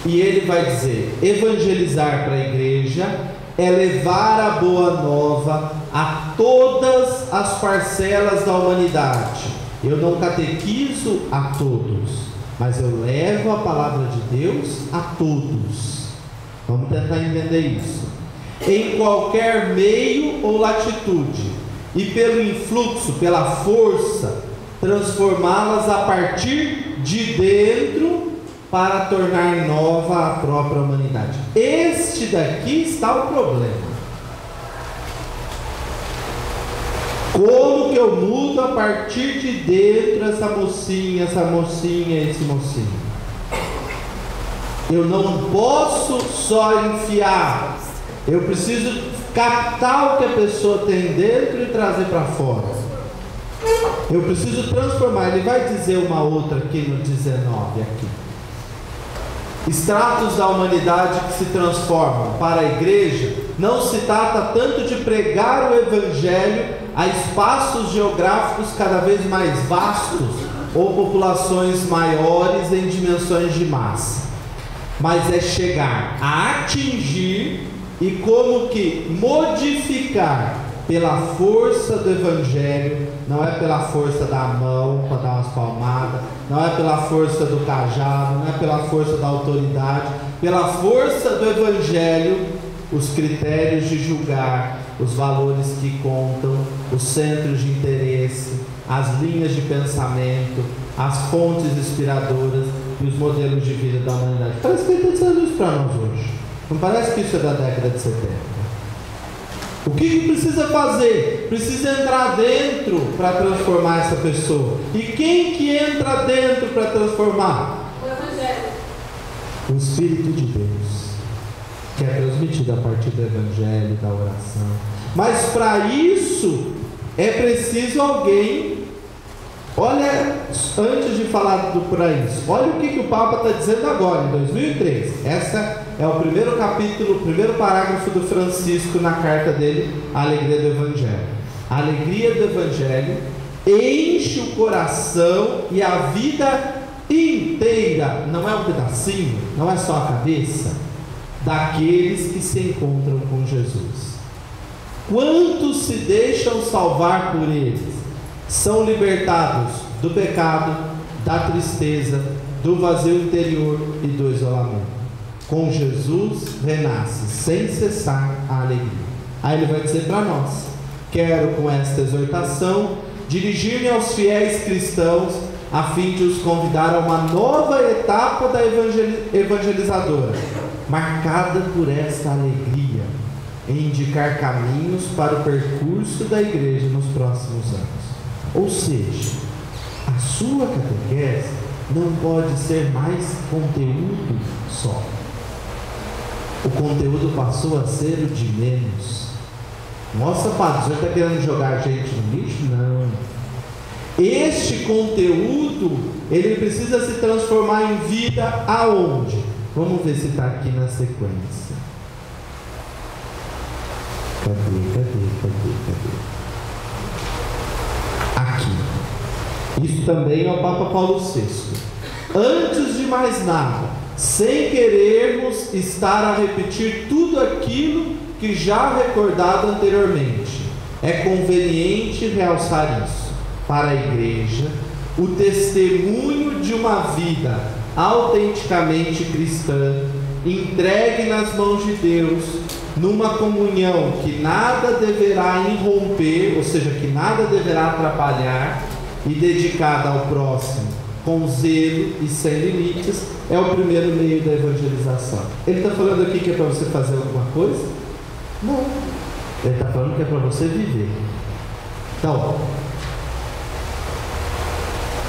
E ele vai dizer, evangelizar para a igreja é levar a boa nova a todas as parcelas da humanidade. Eu não catequizo a todos, mas eu levo a palavra de Deus a todos. Vamos tentar entender isso. Em qualquer meio ou latitude, e pelo influxo, pela força, transformá-las a partir de dentro, para tornar nova a própria humanidade. Este daqui está o problema. Como que eu mudo a partir de dentro essa mocinha, esse mocinho? Eu não posso só enfiar. Eu preciso captar o que a pessoa tem dentro e trazer para fora. Eu preciso transformar. Ele vai dizer uma outra aqui no 19 aqui. Estratos da humanidade que se transformam. Para a igreja, não se trata tanto de pregar o evangelho a espaços geográficos cada vez mais vastos ou populações maiores em dimensões de massa, mas é chegar a atingir e como que modificar pela força do evangelho. Não é pela força da mão para dar umas palmadas, não é pela força do cajado, não é pela força da autoridade, pela força do evangelho, os critérios de julgar, os valores que contam, os centros de interesse, as linhas de pensamento, as fontes inspiradoras e os modelos de vida da humanidade. Parece que ele está dizendo isso para nós hoje. Não parece que isso é da década de 70? O que precisa fazer? Precisa entrar dentro para transformar essa pessoa. E quem que entra dentro para transformar? O Evangelho. O Espírito de Deus, que é transmitido a partir do Evangelho, da oração. Mas para isso é preciso alguém. Olha, antes de falar para isso, olha o que o Papa está dizendo agora, em 2003. Essa é o primeiro capítulo, o primeiro parágrafo do Francisco na carta dele, A Alegria do Evangelho. A alegria do Evangelho enche o coração e a vida inteira, não é um pedacinho, não é só a cabeça, daqueles que se encontram com Jesus. Quantos se deixam salvar por eles? São libertados do pecado, da tristeza, do vazio interior e do isolamento. Com Jesus renasce sem cessar a alegria. Aí ele vai dizer para nós: quero com esta exortação dirigir-me aos fiéis cristãos a fim de os convidar a uma nova etapa da evangelizadora, marcada por esta alegria, em indicar caminhos para o percurso da igreja nos próximos anos. Ou seja, a sua catequese não pode ser mais conteúdo só. O conteúdo passou a ser o de menos. Nossa, padre, o senhor está querendo jogar a gente no lixo? Não. Este conteúdo, ele precisa se transformar em vida aonde? Vamos ver se está aqui na sequência. Cadê? Aqui. Isso também é o Papa Paulo VI. Antes de mais nada, sem querermos estar a repetir tudo aquilo que já recordado anteriormente, é conveniente realçar isso para a igreja, o testemunho de uma vida autenticamente cristã, entregue nas mãos de Deus, numa comunhão que nada deverá irromper, ou seja, que nada deverá atrapalhar, e dedicada ao próximo com zelo e sem limites, é o primeiro meio da evangelização. Ele está falando aqui que é para você fazer alguma coisa? Não. Ele está falando que é para você viver. Então,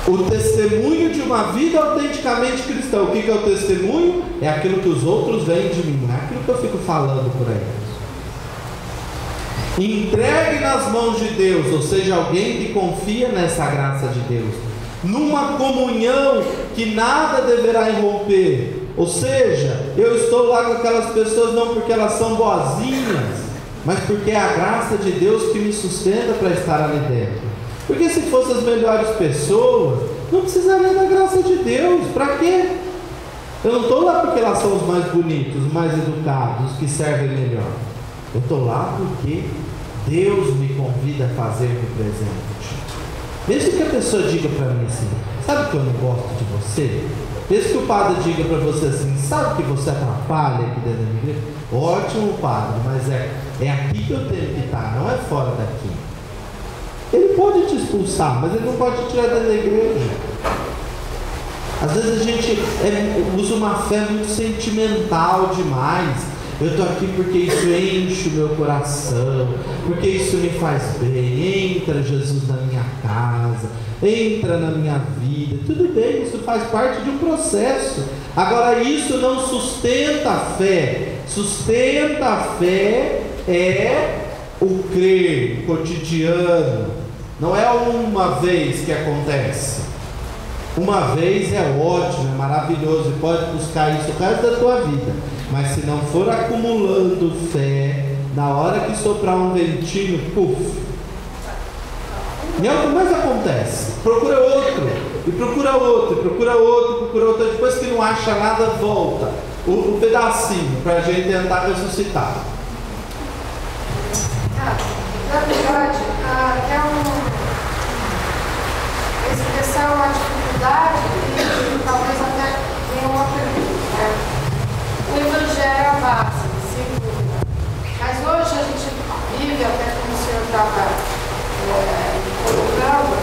o testemunho de uma vida autenticamente cristã. O que é o testemunho? É aquilo que os outros veem de mim, não é aquilo que eu fico falando por aí. Entregue nas mãos de Deus, ou seja, alguém que confia nessa graça de Deus, numa comunhão que nada deverá irromper. Ou seja, eu estou lá com aquelas pessoas não porque elas são boazinhas, mas porque é a graça de Deus que me sustenta para estar ali dentro. Porque se fossem as melhores pessoas, não precisaria da graça de Deus. Para quê? Eu não estou lá porque elas são os mais bonitos, os mais educados, os que servem melhor. Eu estou lá porque Deus me convida a fazer-me presente. Mesmo que a pessoa diga para mim assim: sabe que eu não gosto de você? Mesmo que o padre diga para você assim: sabe que você atrapalha aqui dentro da igreja? Ótimo, padre, mas é aqui que eu tenho que estar, não é fora daqui. Ele pode te expulsar, mas ele não pode te tirar da igreja. Às vezes a gente usa uma fé muito sentimental demais. Eu estou aqui porque isso enche o meu coração, porque isso me faz bem. Entra Jesus na minha casa, entra na minha vida. Tudo bem, isso faz parte de um processo. Agora, isso não sustenta a fé. Sustenta a fé é o crer cotidiano. Não é uma vez que acontece. Uma vez é ótimo, é maravilhoso, e pode buscar isso o resto da tua vida. Mas se não for acumulando fé, na hora que soprar um ventinho, puf. E é o que mais acontece. Procura outro, e procura outro, e procura outro, e procura outro. Depois que não acha nada, volta o pedacinho para a gente tentar ressuscitar. Na verdade, essa é uma dificuldade e talvez até nenhuma pergunta, né? O Evangelho é a base, sem dúvida. Mas hoje a gente vive, até como o senhor estava colocando,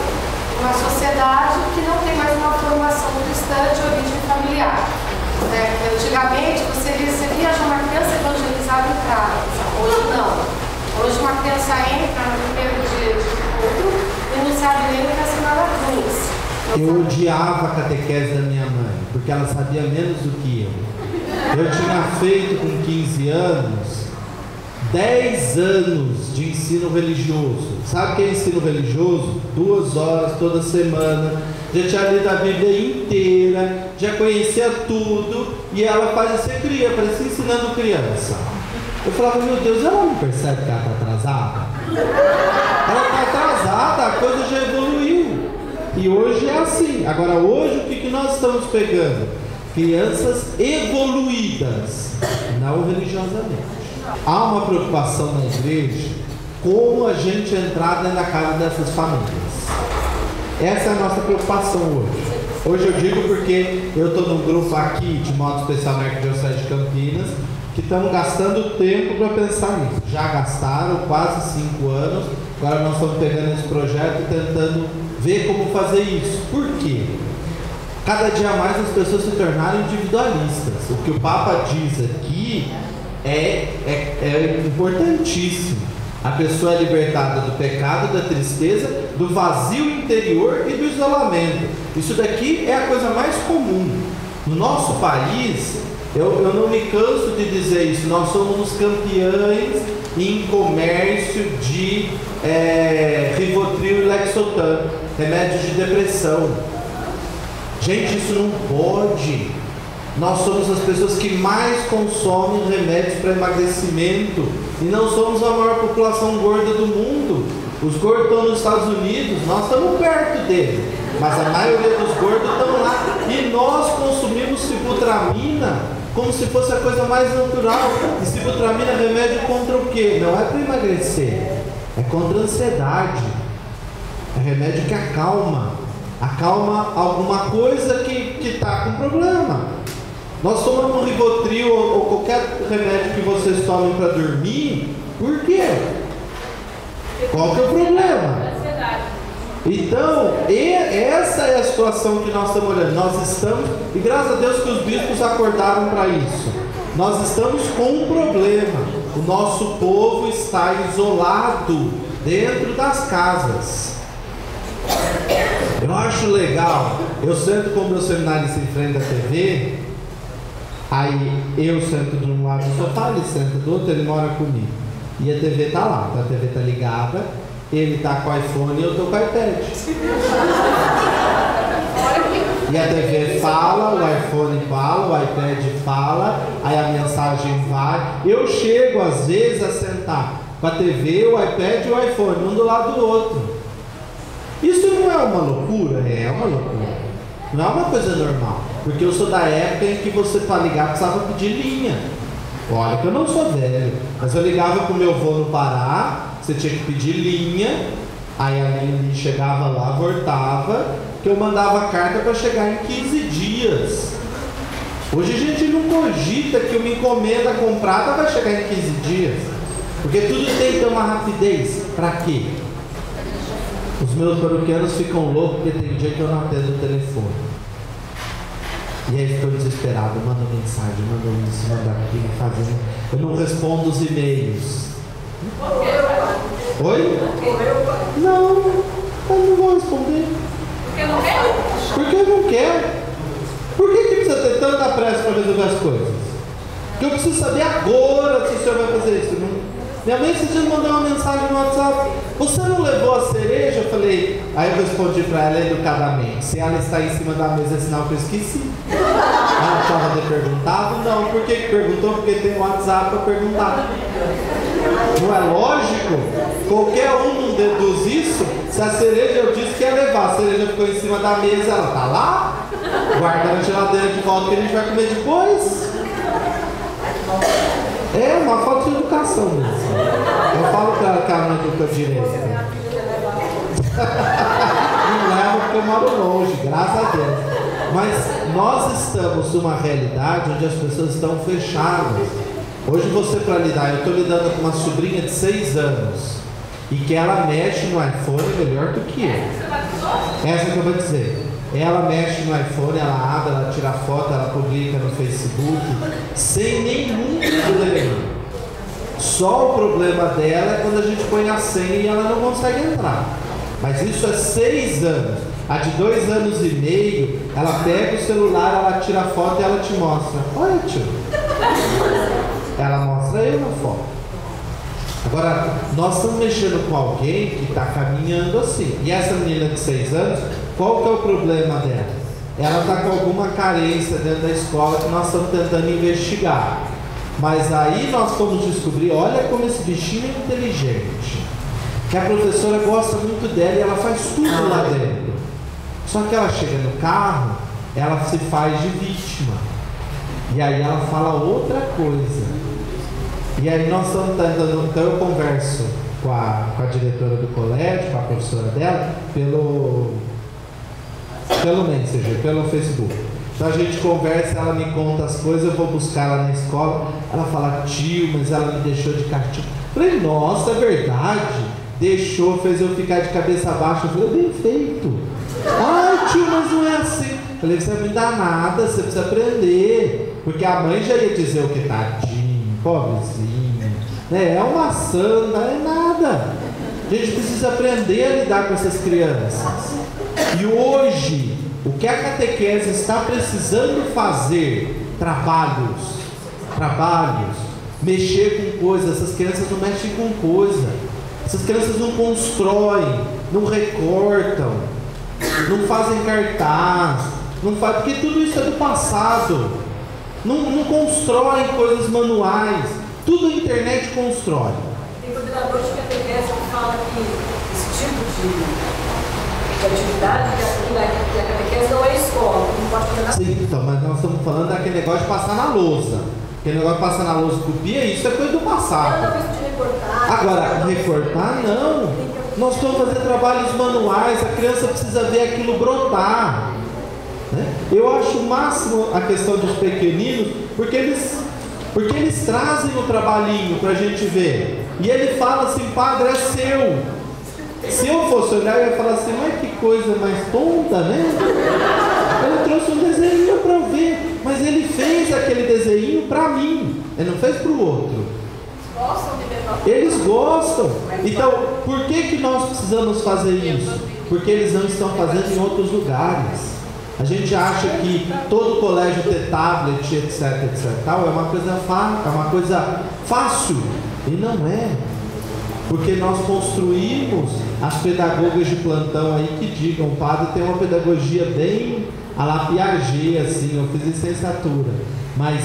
uma sociedade que não tem mais uma formação cristã de origem familiar. Antigamente você recebia já uma criança evangelizada em casa, hoje não. Hoje Eu odiava a catequese da minha mãe, porque ela sabia menos do que eu. Eu tinha feito com 15 anos 10 anos de ensino religioso. Sabe o que é ensino religioso? 2 horas toda semana. Já tinha lido a Bíblia inteira, já conhecia tudo. E ela parecia criança, parecia ensinando criança. Eu falava, meu Deus, ela não percebe que ela está atrasada? Ela está atrasada, a coisa já evoluiu. E hoje é assim. Agora hoje o que nós estamos pegando? Crianças evoluídas, não religiosamente. Há uma preocupação na igreja como a gente entrar dentro da casa dessas famílias. Essa é a nossa preocupação hoje. Hoje eu digo porque eu estou num grupo aqui, de modo especial na Arquidiocese de Campinas, que estamos gastando tempo para pensar nisso. Já gastaram quase 5 anos, agora nós estamos pegando esse projeto e tentando ver como fazer isso. Por quê? Cada dia mais as pessoas se tornaram individualistas. O que o Papa diz aqui é importantíssimo. A pessoa é libertada do pecado, da tristeza, do vazio interior e do isolamento. Isso daqui é a coisa mais comum. No nosso país, eu não me canso de dizer isso, nós somos os campeões em comércio de Rivotril e Lexotan, remédios de depressão. Gente, isso não pode. Nós somos as pessoas que mais consomem remédios para emagrecimento e não somos a maior população gorda do mundo. Os gordos estão nos Estados Unidos, nós estamos perto dele, mas a maioria dos gordos estão lá. E nós consumimos sibutramina como se fosse a coisa mais natural. E sibutramina é remédio contra o quê? Não é para emagrecer, é contra a ansiedade. É remédio que acalma alguma coisa que está com problema. Nós tomamos um Rivotril ou qualquer remédio que vocês tomem para dormir, por quê? Qual que é o problema? Então, essa é a situação que nós estamos olhando. Nós estamos, e graças a Deus que os bispos acordaram para isso. Nós estamos com um problema. O nosso povo está isolado dentro das casas. Eu acho legal. Eu sento com o meu seminarista em frente à TV. Aí eu sento de um lado do sofá, ele senta do outro, ele mora comigo. E a TV está lá, a TV está ligada, ele está com o iPhone e eu estou com o iPad. E a TV fala, o iPhone fala, o iPad fala, aí a mensagem vai. Eu chego às vezes a sentar com a TV, o iPad e o iPhone, um do lado do outro. Isso não é uma loucura? É uma loucura. Não é uma coisa normal. Porque eu sou da época em que você, para ligar, precisava pedir linha. Olha que eu não sou velho, mas eu ligava com o meu avô no Pará, você tinha que pedir linha, aí a linha chegava lá, voltava, que eu mandava carta para chegar em 15 dias. Hoje a gente não cogita que uma encomenda comprada vai chegar em 15 dias, porque tudo tem que ter uma rapidez. Para quê? Os meus paroquianos ficam loucos porque tem dia que eu não atendo o telefone. E aí ficam desesperados, mandam mensagem, mandam isso, mandam aquilo, fazendo. Eu não respondo os e-mails. Oi? Não, eu não vou responder. Porque não quer? Porque eu não quero. Por que precisa ter tanta pressa para resolver as coisas? Porque eu preciso saber agora se o senhor vai fazer isso. Minha mãe esses dias mandou uma mensagem no WhatsApp: você não levou a cereja? Eu falei, aí eu respondi para ela educadamente: se ela está em cima da mesa é sinal que eu esqueci. Ela estava de perguntado? Não. Por que perguntou? Porque tem o WhatsApp para perguntar. Não é lógico? Qualquer um não deduz isso. Se a cereja eu disse que ia levar, a cereja ficou em cima da mesa, ela está lá, guarda na geladeira de volta que a gente vai comer depois. É uma falta de educação mesmo. Eu falo para ela que ela não educa direito. Não leva porque eu moro longe, graças a Deus. Mas nós estamos numa realidade onde as pessoas estão fechadas. Hoje você, para lidar, eu estou lidando com uma sobrinha de 6 anos e que ela mexe no iPhone melhor do que eu. Essa que eu vou dizer. Ela mexe no iPhone, ela abre, ela tira foto, ela publica no Facebook, sem nenhum problema. Só o problema dela é quando a gente põe a senha e ela não consegue entrar. Mas isso é 6 anos. A de 2 anos e meio, ela pega o celular, ela tira a foto e ela te mostra. Olha, tio. Ela mostra eu na foto. Agora, nós estamos mexendo com alguém que está caminhando assim. E essa menina de 6 anos, qual que é o problema dela? Ela está com alguma carência dentro da escola que nós estamos tentando investigar. Mas aí nós fomos descobrir, olha como esse bichinho é inteligente. Que a professora gosta muito dela e ela faz tudo lá dentro. Só que ela chega no carro, ela se faz de vítima. E aí ela fala outra coisa. E aí nós estamos tentando, então eu converso com a diretora do colégio, com a professora dela, pelo Messenger, pelo Facebook. Então a gente conversa, ela me conta as coisas, eu vou buscar ela na escola, ela fala, tio, mas ela me deixou de castigo. Eu falei, nossa, é verdade? Deixou, fez eu ficar de cabeça baixa. Eu falei, bem feito. Ai, tio, mas não é assim. Eu falei, você não me dá nada, você precisa aprender. Porque a mãe já ia dizer o que, tadinho, pobrezinho, né? É uma santa, não é nada. A gente precisa aprender a lidar com essas crianças. E hoje, o que a catequese está precisando fazer? Trabalhos, mexer com coisas. Essas crianças não mexem com coisa. Essas crianças não constroem, não recortam, não fazem cartaz, porque tudo isso é do passado. Não constroem coisas manuais. Tudo a internet constrói. Tem coordenador de catequese que fala que esse tipo de atividade que a catequese não é escola, não pode fazer nada. Sim, então, mas nós estamos falando daquele negócio de passar na lousa. Aquele negócio de passar na lousa e copia, isso é coisa do passado. Agora, recortar não. Nós estamos fazendo trabalhos manuais, a criança precisa ver aquilo brotar. Né? Eu acho o máximo a questão dos pequeninos, porque eles trazem o trabalhinho para a gente ver. E ele fala assim, padre, é seu. Se eu fosse olhar, eu ia falar assim, mas que coisa mais tonta, né? Ele trouxe um desenho para eu ver, mas ele fez aquele desenho para mim, ele não fez para o outro. Eles gostam. Então, por que nós precisamos fazer isso? Porque eles não estão fazendo em outros lugares. A gente acha que todo colégio ter tablet, etc, tal, é uma coisa fácil. E não é. Porque nós construímos as pedagogas de plantão aí que digam, o padre tem uma pedagogia bem à la Piaget, assim, eu fiz licenciatura. Mas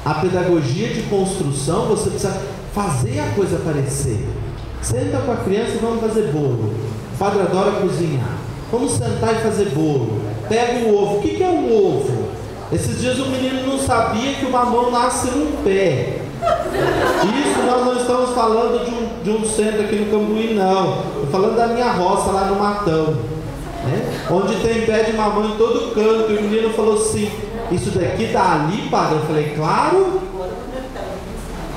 a pedagogia de construção, você precisa fazer a coisa aparecer. Senta com a criança e vamos fazer bolo. O padre adora cozinhar. Vamos sentar e fazer bolo. Pega o ovo. O que é um ovo? Esses dias o menino não sabia que o mamão nasce num pé. Isso nós não estamos falando de um centro aqui no Cambuí, não. Estou falando da minha roça lá no Matão, né? Onde tem pé de mamão em todo canto. E o menino falou assim, isso daqui dá ali, padre? Eu falei, claro.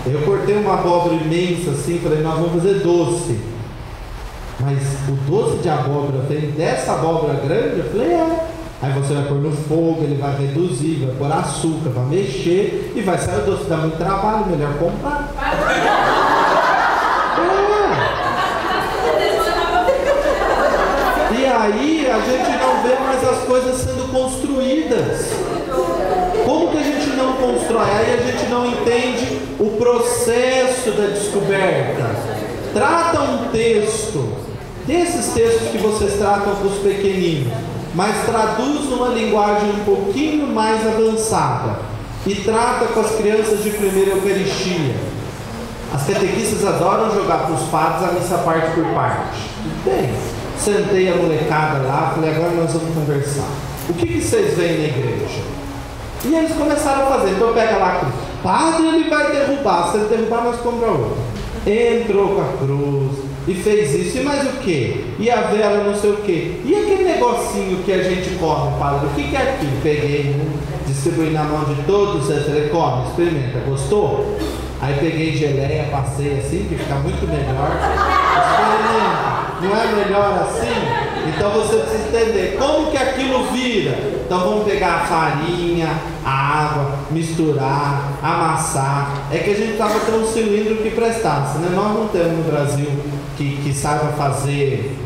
Eu cortei uma abóbora imensa assim, falei, nós vamos fazer doce. Mas o doce de abóbora vem dessa abóbora grande? Eu falei, é. Aí você vai pôr no fogo, ele vai reduzir, vai pôr açúcar, vai mexer e vai sair o doce. Dá muito trabalho, melhor comprar. E aí a gente não vê mais as coisas sendo construídas. Como que a gente não constrói? Aí a gente não entende o processo da descoberta. Trata um texto, desses textos que vocês tratam para os pequeninos, mas traduz numa linguagem um pouquinho mais avançada e trata com as crianças de primeira Eucaristia. As catequistas adoram jogar para os padres a missa parte por parte. Bem, sentei a molecada lá, falei, agora nós vamos conversar. O que vocês veem na igreja? E eles começaram a fazer. Então pega lá, padre, ele vai derrubar. Se ele derrubar, nós compramos outro. Entrou com a cruz e fez isso. E mais o quê? E a vela não sei o quê. E aquele negocinho que a gente come, padre? O que é aquilo? Peguei, distribuí na mão de todos. Eu falei, come, experimenta. Gostou? Aí peguei geleia, passei assim, que fica muito melhor. Experimenta. Não é melhor assim? Então você precisa entender como que aquilo vira. Então vamos pegar a farinha, a água, misturar, amassar. É que a gente estava tendo um cilindro que prestasse, né? Nós não temos no Brasil que saiba fazer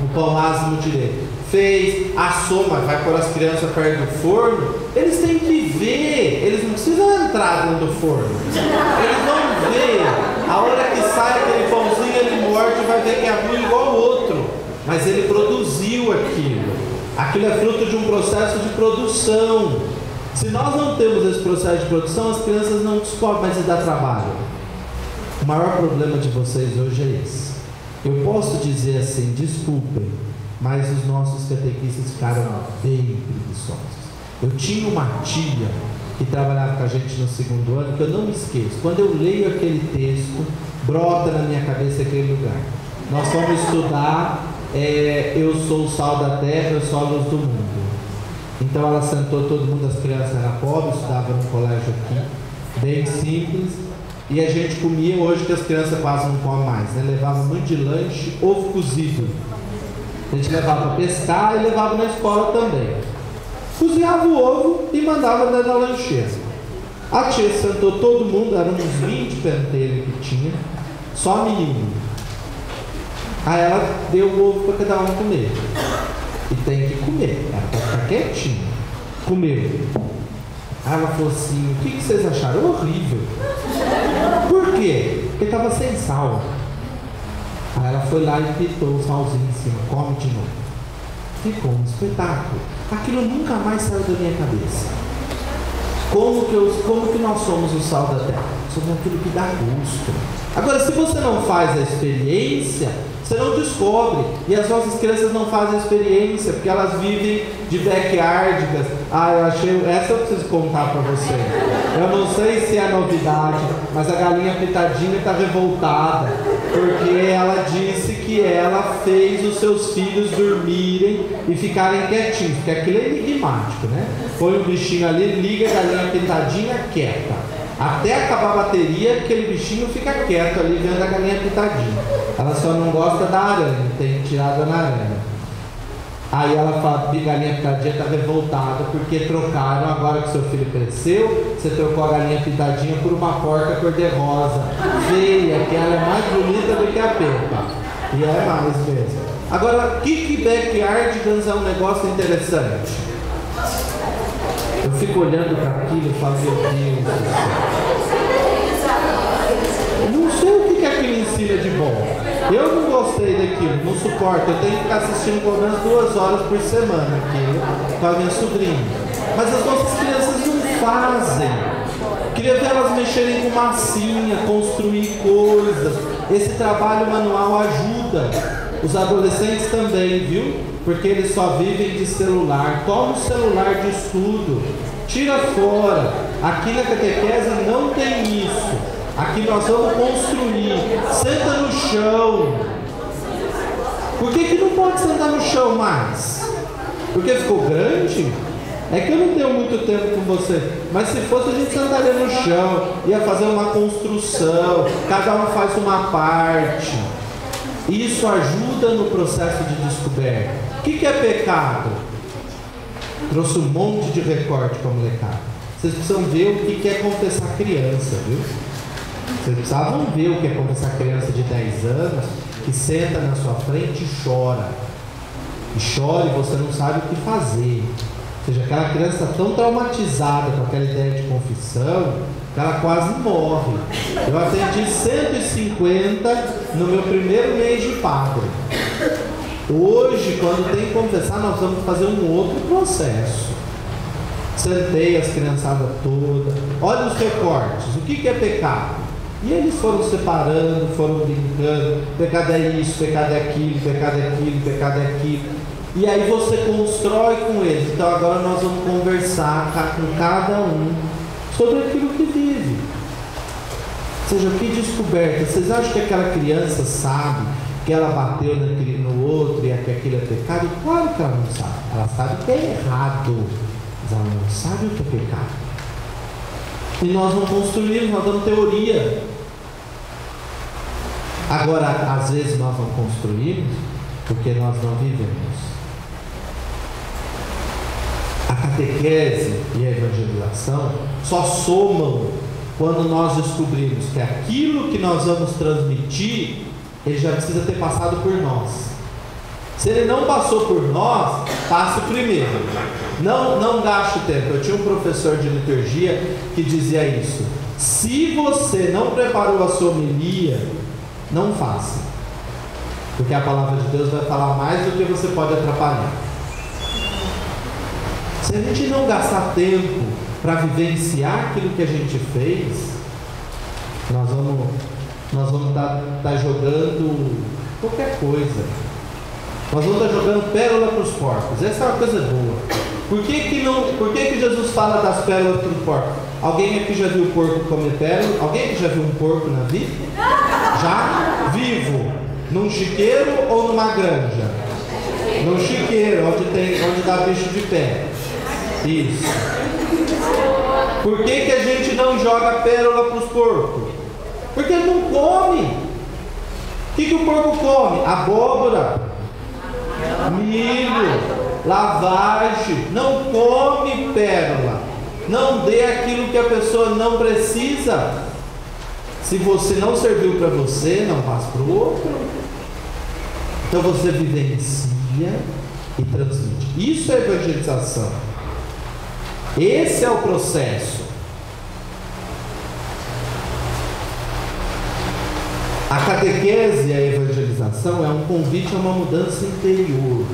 o pão ázimo direito. fez, assou, mas vai pôr as crianças perto do forno. Eles têm que ver, eles não precisam entrar dentro do forno. Eles vão ver. A hora que sai aquele pãozinho, ele morde e vai ver que é ruim igual ao outro. Mas ele produziu aquilo. Aquilo é fruto de um processo de produção. Se nós não temos esse processo de produção, as crianças não descobrem, mas dá trabalho. O maior problema de vocês hoje é esse. Eu posso dizer assim, desculpem, mas os nossos catequistas ficaram bem preguiçosos. Eu tinha uma tia que trabalhava com a gente no segundo ano, que eu não me esqueço. Quando eu leio aquele texto, brota na minha cabeça aquele lugar. Nós fomos estudar, eu sou o sal da terra, eu sou a luz do mundo. Então ela sentou todo mundo, as crianças eram pobres, estudavam no colégio aqui, bem simples. E a gente comia, hoje que as crianças quase não comem mais, né? Levava muito de lanche, ovo cozido. A gente levava para pescar e levava na escola também. Cozinhava o ovo e mandava dentro da lancheira. A tia sentou todo mundo, eram uns 20 pentelhos que tinha, só menino. Aí ela deu o ovo para cada um comer. E tem que comer, era para ficar quietinho. Comeu. Aí ela falou assim, o que vocês acharam? Horrível. Por quê? Porque estava sem sal. Aí ela foi lá e pitou o salzinho em cima, come de novo. Ficou um espetáculo. Aquilo nunca mais saiu da minha cabeça. Como que nós somos o sal da terra? Somos aquilo que dá gosto. Agora, se você não faz a experiência, você não descobre. E as nossas crianças não fazem a experiência, porque elas vivem de backyardigas. Eu achei, essa eu preciso contar para você. Eu não sei se é novidade, mas a galinha pitadinha está revoltada, porque ela disse que ela fez os seus filhos dormirem e ficarem quietinhos, porque aquilo é enigmático, né? Põe um bichinho ali, liga a galinha pitadinha quieta. Até acabar a bateria, aquele bichinho fica quieto ali vendo a galinha pitadinha. Ela só não gosta da aranha, tem tirada na aranha. Aí ela fala, a galinha pitadinha está revoltada porque trocaram, agora que seu filho cresceu, você trocou a galinha pitadinha por uma porca cor-de-rosa, feia, que ela é mais bonita do que a Peppa. E é mais mesmo. Agora, que backyardigans é um negócio interessante? Eu fico olhando para aquilo e falo, meu Deus do céu. Não sei o que aquilo ensina de bom. Eu não gostei daquilo, não suporto. Eu tenho que ficar assistindo pelo menos 2 horas por semana aquilo com a minha sobrinha. Mas as nossas crianças não fazem. Queria ver elas mexerem com massinha, construir coisas. Esse trabalho manual ajuda. Os adolescentes também, viu? Porque eles só vivem de celular. Toma o celular de estudo, tira fora. Aqui na catequese não tem isso. Aqui nós vamos construir. Senta no chão. Por que não pode sentar no chão mais? Porque ficou grande? É que eu não tenho muito tempo com você. Mas se fosse, a gente sentaria no chão, ia fazer uma construção, cada um faz uma parte. Isso ajuda no processo de descoberta. O que é pecado? Trouxe um monte de recorte para a molecada. Vocês precisam ver o que é confessar criança, viu? Vocês precisavam ver o que é confessar criança de 10 anos que senta na sua frente e chora. E chora e você não sabe o que fazer. Ou seja, aquela criança está tão traumatizada com aquela ideia de confissão que ela quase morre. Eu atendi 150 no meu primeiro mês de padre. Hoje, quando tem que confessar, nós vamos fazer um outro processo. Sentei as criançadas todas. Olha os recortes. O que é pecado? E eles foram separando, foram brincando. Pecado é isso, pecado é aquilo, pecado é aquilo, pecado é aquilo. E aí você constrói com eles. Então agora nós vamos conversar com cada um sobre aquilo que vive. Ou seja, que descoberta. Vocês acham que aquela criança sabe que ela bateu no outro e que aquilo é pecado? E claro que ela não sabe. Ela sabe que é errado, mas ela não sabe o que é pecado. E nós não construímos, nós damos teoria. Agora, às vezes nós não construímos porque nós não vivemos. A catequese e a evangelização só somam quando nós descobrimos que aquilo que nós vamos transmitir, ele já precisa ter passado por nós. Se ele não passou por nós, passe primeiro. Não gaste tempo. Eu tinha um professor de liturgia que dizia isso: se você não preparou a sua homilia, não faça, porque a palavra de Deus vai falar mais do que você pode atrapalhar. Se a gente não gastar tempo para vivenciar aquilo que a gente fez, nós vamos estar jogando qualquer coisa. Nós vamos estar jogando pérola para os porcos. Essa é uma coisa boa. Por que Jesus fala das pérolas para os porcos? Alguém aqui já viu o porco comer pérola? Alguém aqui já viu um porco na vida? Já? Vivo? Num chiqueiro ou numa granja? Num chiqueiro, onde dá bicho de pé. Isso. Por que a gente não joga pérola para os porcos? Porque ele não come. O que o porco come? Abóbora, milho, lavagem. Não come pérola. Não dê aquilo que a pessoa não precisa. Se você não serviu para você, não passe para o outro. Então você vivencia e transmite. Isso é evangelização. Esse é o processo. A catequese e a evangelização é um convite a uma mudança interior.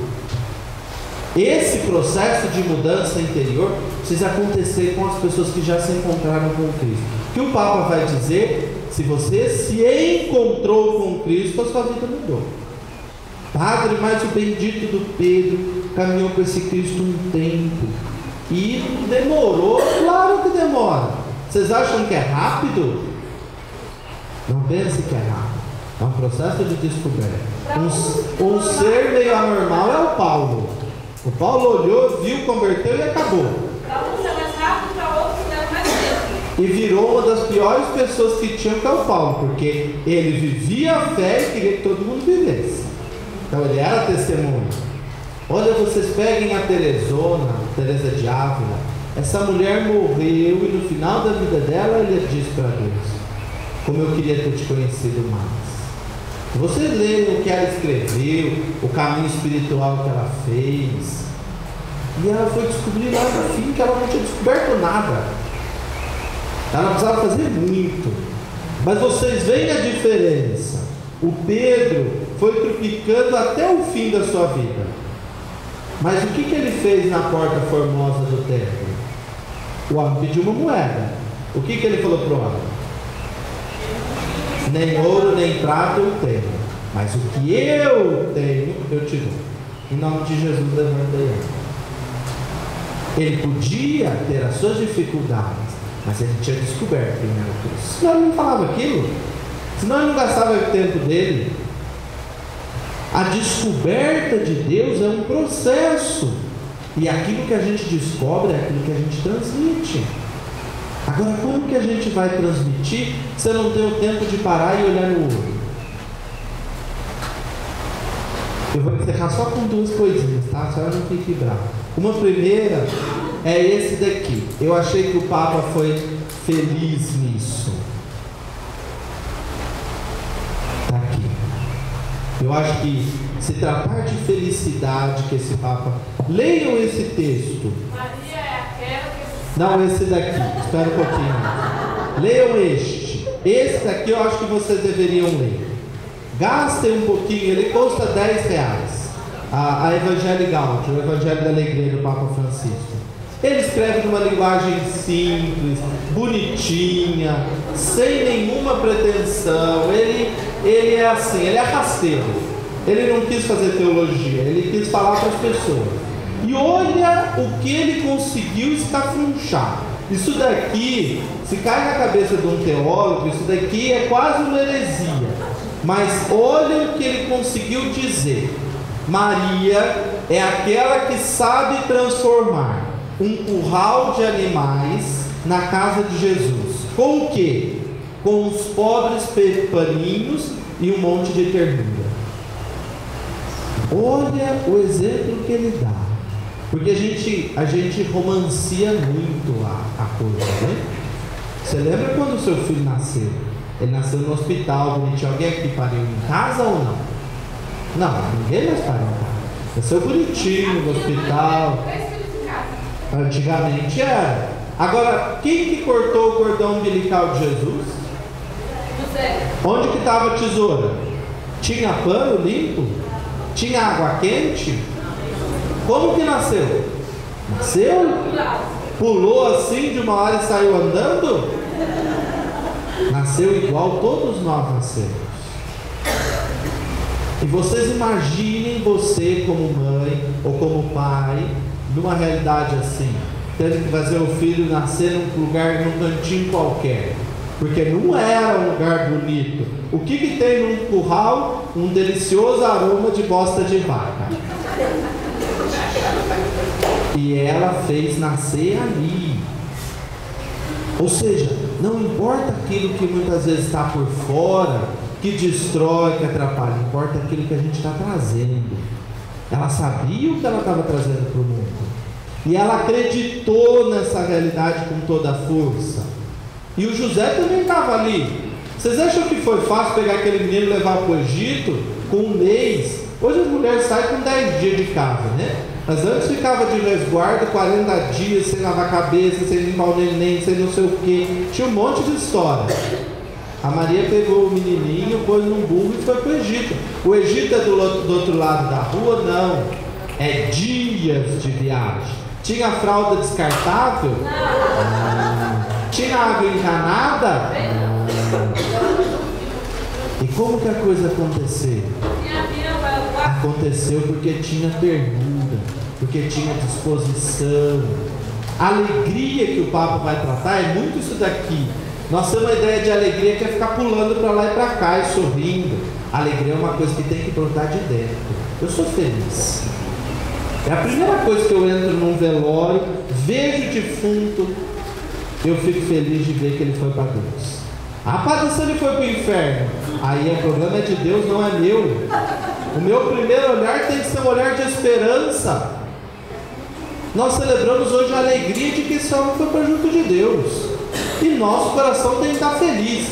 Esse processo de mudança interior precisa acontecer com as pessoas que já se encontraram com Cristo. O que o Papa vai dizer? Se você se encontrou com Cristo, a sua vida mudou. Padre, mas o bendito do Pedro caminhou com esse Cristo um tempo e demorou. Claro que demora. Vocês acham que é rápido? Não pense que é rápido. É um processo de descoberta. Um ser meio anormal é o Paulo. O Paulo olhou, viu, converteu e acabou. Para uns é mais rápido, para outros leva mais tempo. E virou uma das piores pessoas que tinham, que é o Paulo, porque ele vivia a fé e queria que todo mundo vivesse. Então ele era testemunho. Olha, vocês peguem a Teresa de Ávila. Essa mulher morreu e no final da vida dela ele disse para Deus: como eu queria ter te conhecido mais. Você lê o que ela escreveu, o caminho espiritual que ela fez, e ela foi descobrir lá no fim que ela não tinha descoberto nada. Ela precisava fazer muito. Mas vocês veem a diferença. O Pedro foi tropicando até o fim da sua vida. Mas o que ele fez na porta formosa do templo? O homem pediu uma moeda. O que ele falou para o homem? Nem ouro, nem prata eu tenho, mas o que eu tenho, eu te dou. Em nome de Jesus, levanta ele. Podia ter as suas dificuldades, mas ele tinha descoberto quem era Cristo. Senão ele não falava aquilo, senão ele não gastava o tempo dele. A descoberta de Deus é um processo, e aquilo que a gente descobre é aquilo que a gente transmite. Agora, como que a gente vai transmitir se eu não tenho tempo de parar e olhar no olho? Eu vou encerrar só com duas coisinhas, tá? A senhora não fique brava. Uma primeira é esse daqui. Eu achei que o Papa foi feliz nisso. Está aqui. Eu acho que se tratar de felicidade que esse Papa... Leiam esse texto. Maria é aquela que... Não, esse daqui, espera um pouquinho. Leiam este. Esse daqui eu acho que vocês deveriam ler. Gastem um pouquinho, ele custa R$10. A Evangelii Gaudium, o Evangelho da Alegria do Papa Francisco. Ele escreve de uma linguagem simples, bonitinha, sem nenhuma pretensão. Ele é assim, ele é rasteiro. Ele não quis fazer teologia, ele quis falar para as pessoas. E olha o que ele conseguiu escafrunchar. Isso daqui, se cai na cabeça de um teólogo, isso daqui é quase uma heresia. Mas olha o que ele conseguiu dizer. Maria é aquela que sabe transformar um curral de animais na casa de Jesus. Com o quê? Com os pobres paninhos e um monte de ternura. Olha o exemplo que ele dá. Porque a gente romancia muito a coisa, né? Você lembra quando o seu filho nasceu? Ele nasceu no hospital, bonitinho. Alguém aqui pariu em casa ou não? Não, ninguém mais pariu em casa. Nasceu bonitinho no hospital. Antigamente era. Agora, quem que cortou o cordão umbilical de Jesus? José. Onde que estava a tesoura? Tinha pano limpo? Tinha água quente? Como que nasceu? Nasceu? Pulou assim de uma hora e saiu andando? Nasceu igual todos nós nascemos. E vocês imaginem você como mãe ou como pai numa realidade assim, tendo que fazer o filho nascer num lugar, num cantinho qualquer, porque não era um lugar bonito. O que tem num curral? Um delicioso aroma de bosta de vaca. E ela fez nascer ali. Ou seja, não importa aquilo que muitas vezes está por fora, que destrói, que atrapalha, importa aquilo que a gente está trazendo. Ela sabia o que ela estava trazendo para o mundo. E ela acreditou nessa realidade com toda a força. E o José também estava ali. Vocês acham que foi fácil pegar aquele menino e levar para o Egito com um mês? Hoje as mulheres saem com 10 dias de casa, né? Mas antes ficava de resguardo 40 dias, sem lavar a cabeça, sem limpar o neném, sem não sei o que. Tinha um monte de história. A Maria pegou o menininho, pôs num burro e foi para o Egito. O Egito é do outro lado da rua? Não. É dias de viagem. Tinha fralda descartável? Não. Tinha água encanada? Não. E como que a coisa aconteceu? Aconteceu porque tinha ternura, porque tinha disposição. A alegria que o Papa vai tratar é muito isso daqui. Nós temos uma ideia de alegria que é ficar pulando para lá e para cá e sorrindo. A alegria é uma coisa que tem que brotar de dentro. Eu sou feliz. É a primeira coisa que eu entro num velório, vejo o defunto, eu fico feliz de ver que ele foi para Deus. Ah, padre, se ele foi para o inferno, aí o problema é de Deus, não é meu. O meu primeiro olhar tem que ser um olhar de esperança. Nós celebramos hoje a alegria de que esse homem foi para junto de Deus. E nosso coração tem que estar feliz.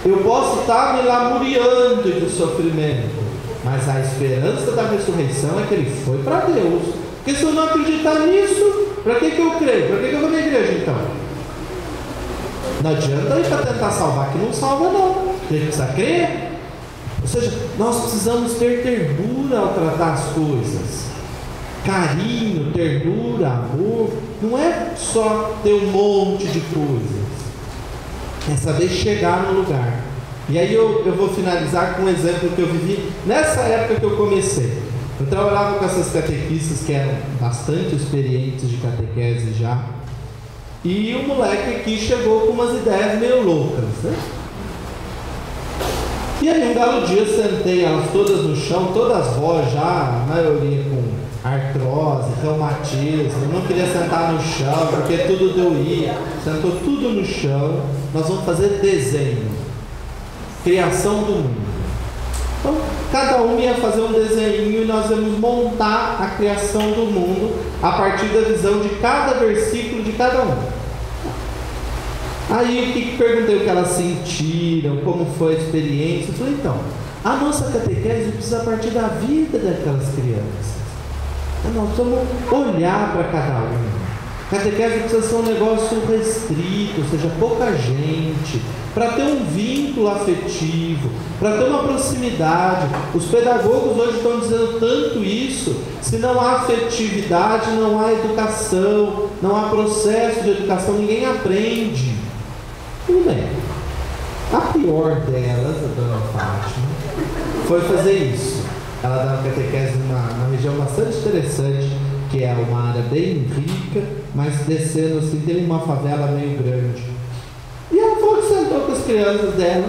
Eu posso estar me lamuriando de sofrimento, mas a esperança da ressurreição é que ele foi para Deus. Porque se eu não acreditar nisso, para que eu creio? Para que eu vou na igreja então? Não adianta ir para tentar salvar, que não salva não. A gente precisa crer. Ou seja, nós precisamos ter ternura ao tratar as coisas. Carinho, ternura, amor. Não é só ter um monte de coisas. É saber chegar no lugar. E aí eu vou finalizar com um exemplo que eu vivi nessa época que eu comecei. Eu trabalhava com essas catequistas que eram bastante experientes de catequese já. E o moleque aqui chegou com umas ideias meio loucas, né? E aí um belo dia sentei elas todas no chão, todas vós já, a maioria com artrose, reumatismo, não queria sentar no chão porque tudo doía, sentou tudo no chão. Nós vamos fazer desenho, criação do mundo. Então cada um ia fazer um desenho e nós íamos montar a criação do mundo a partir da visão de cada versículo de cada um. Aí o que perguntei o que elas sentiram, como foi a experiência. Eu falei, então, a nossa catequese precisa partir da vida daquelas crianças. Nós precisamos olhar para cada um. Catequese precisa ser um negócio restrito, ou seja, pouca gente, para ter um vínculo afetivo, para ter uma proximidade. Os pedagogos hoje estão dizendo tanto isso. Se não há afetividade, não há educação, não há processo de educação, ninguém aprende. Tudo bem. A pior delas, a dona Fátima, foi fazer isso. Ela dá uma catequese numa região bastante interessante, que é uma área bem rica, mas descendo assim, tem uma favela meio grande. E ela falou que sentou com as crianças dela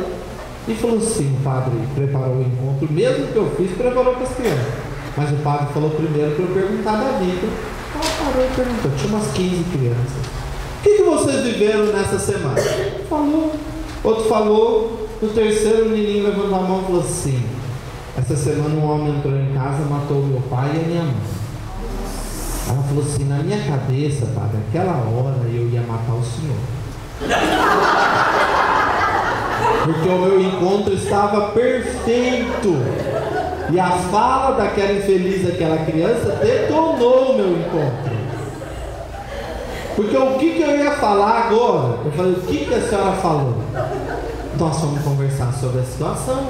e falou assim: o padre preparou o encontro, mesmo que eu fiz, preparou com as crianças. Mas o padre falou primeiro para eu perguntar da vida. Ela parou e perguntou, tinha umas 15 crianças. O que vocês viveram nessa semana? Falou. Outro falou. No terceiro, o menino levantou a mão e falou assim: essa semana um homem entrou em casa, matou meu pai e a minha mãe. Ela falou assim: na minha cabeça, padre, aquela hora eu ia matar o senhor. Porque o meu encontro estava perfeito. E a fala daquela infeliz, daquela criança, detonou o meu encontro. Porque o que eu ia falar agora? Eu falei, o que a senhora falou? Nós vamos conversar sobre a situação.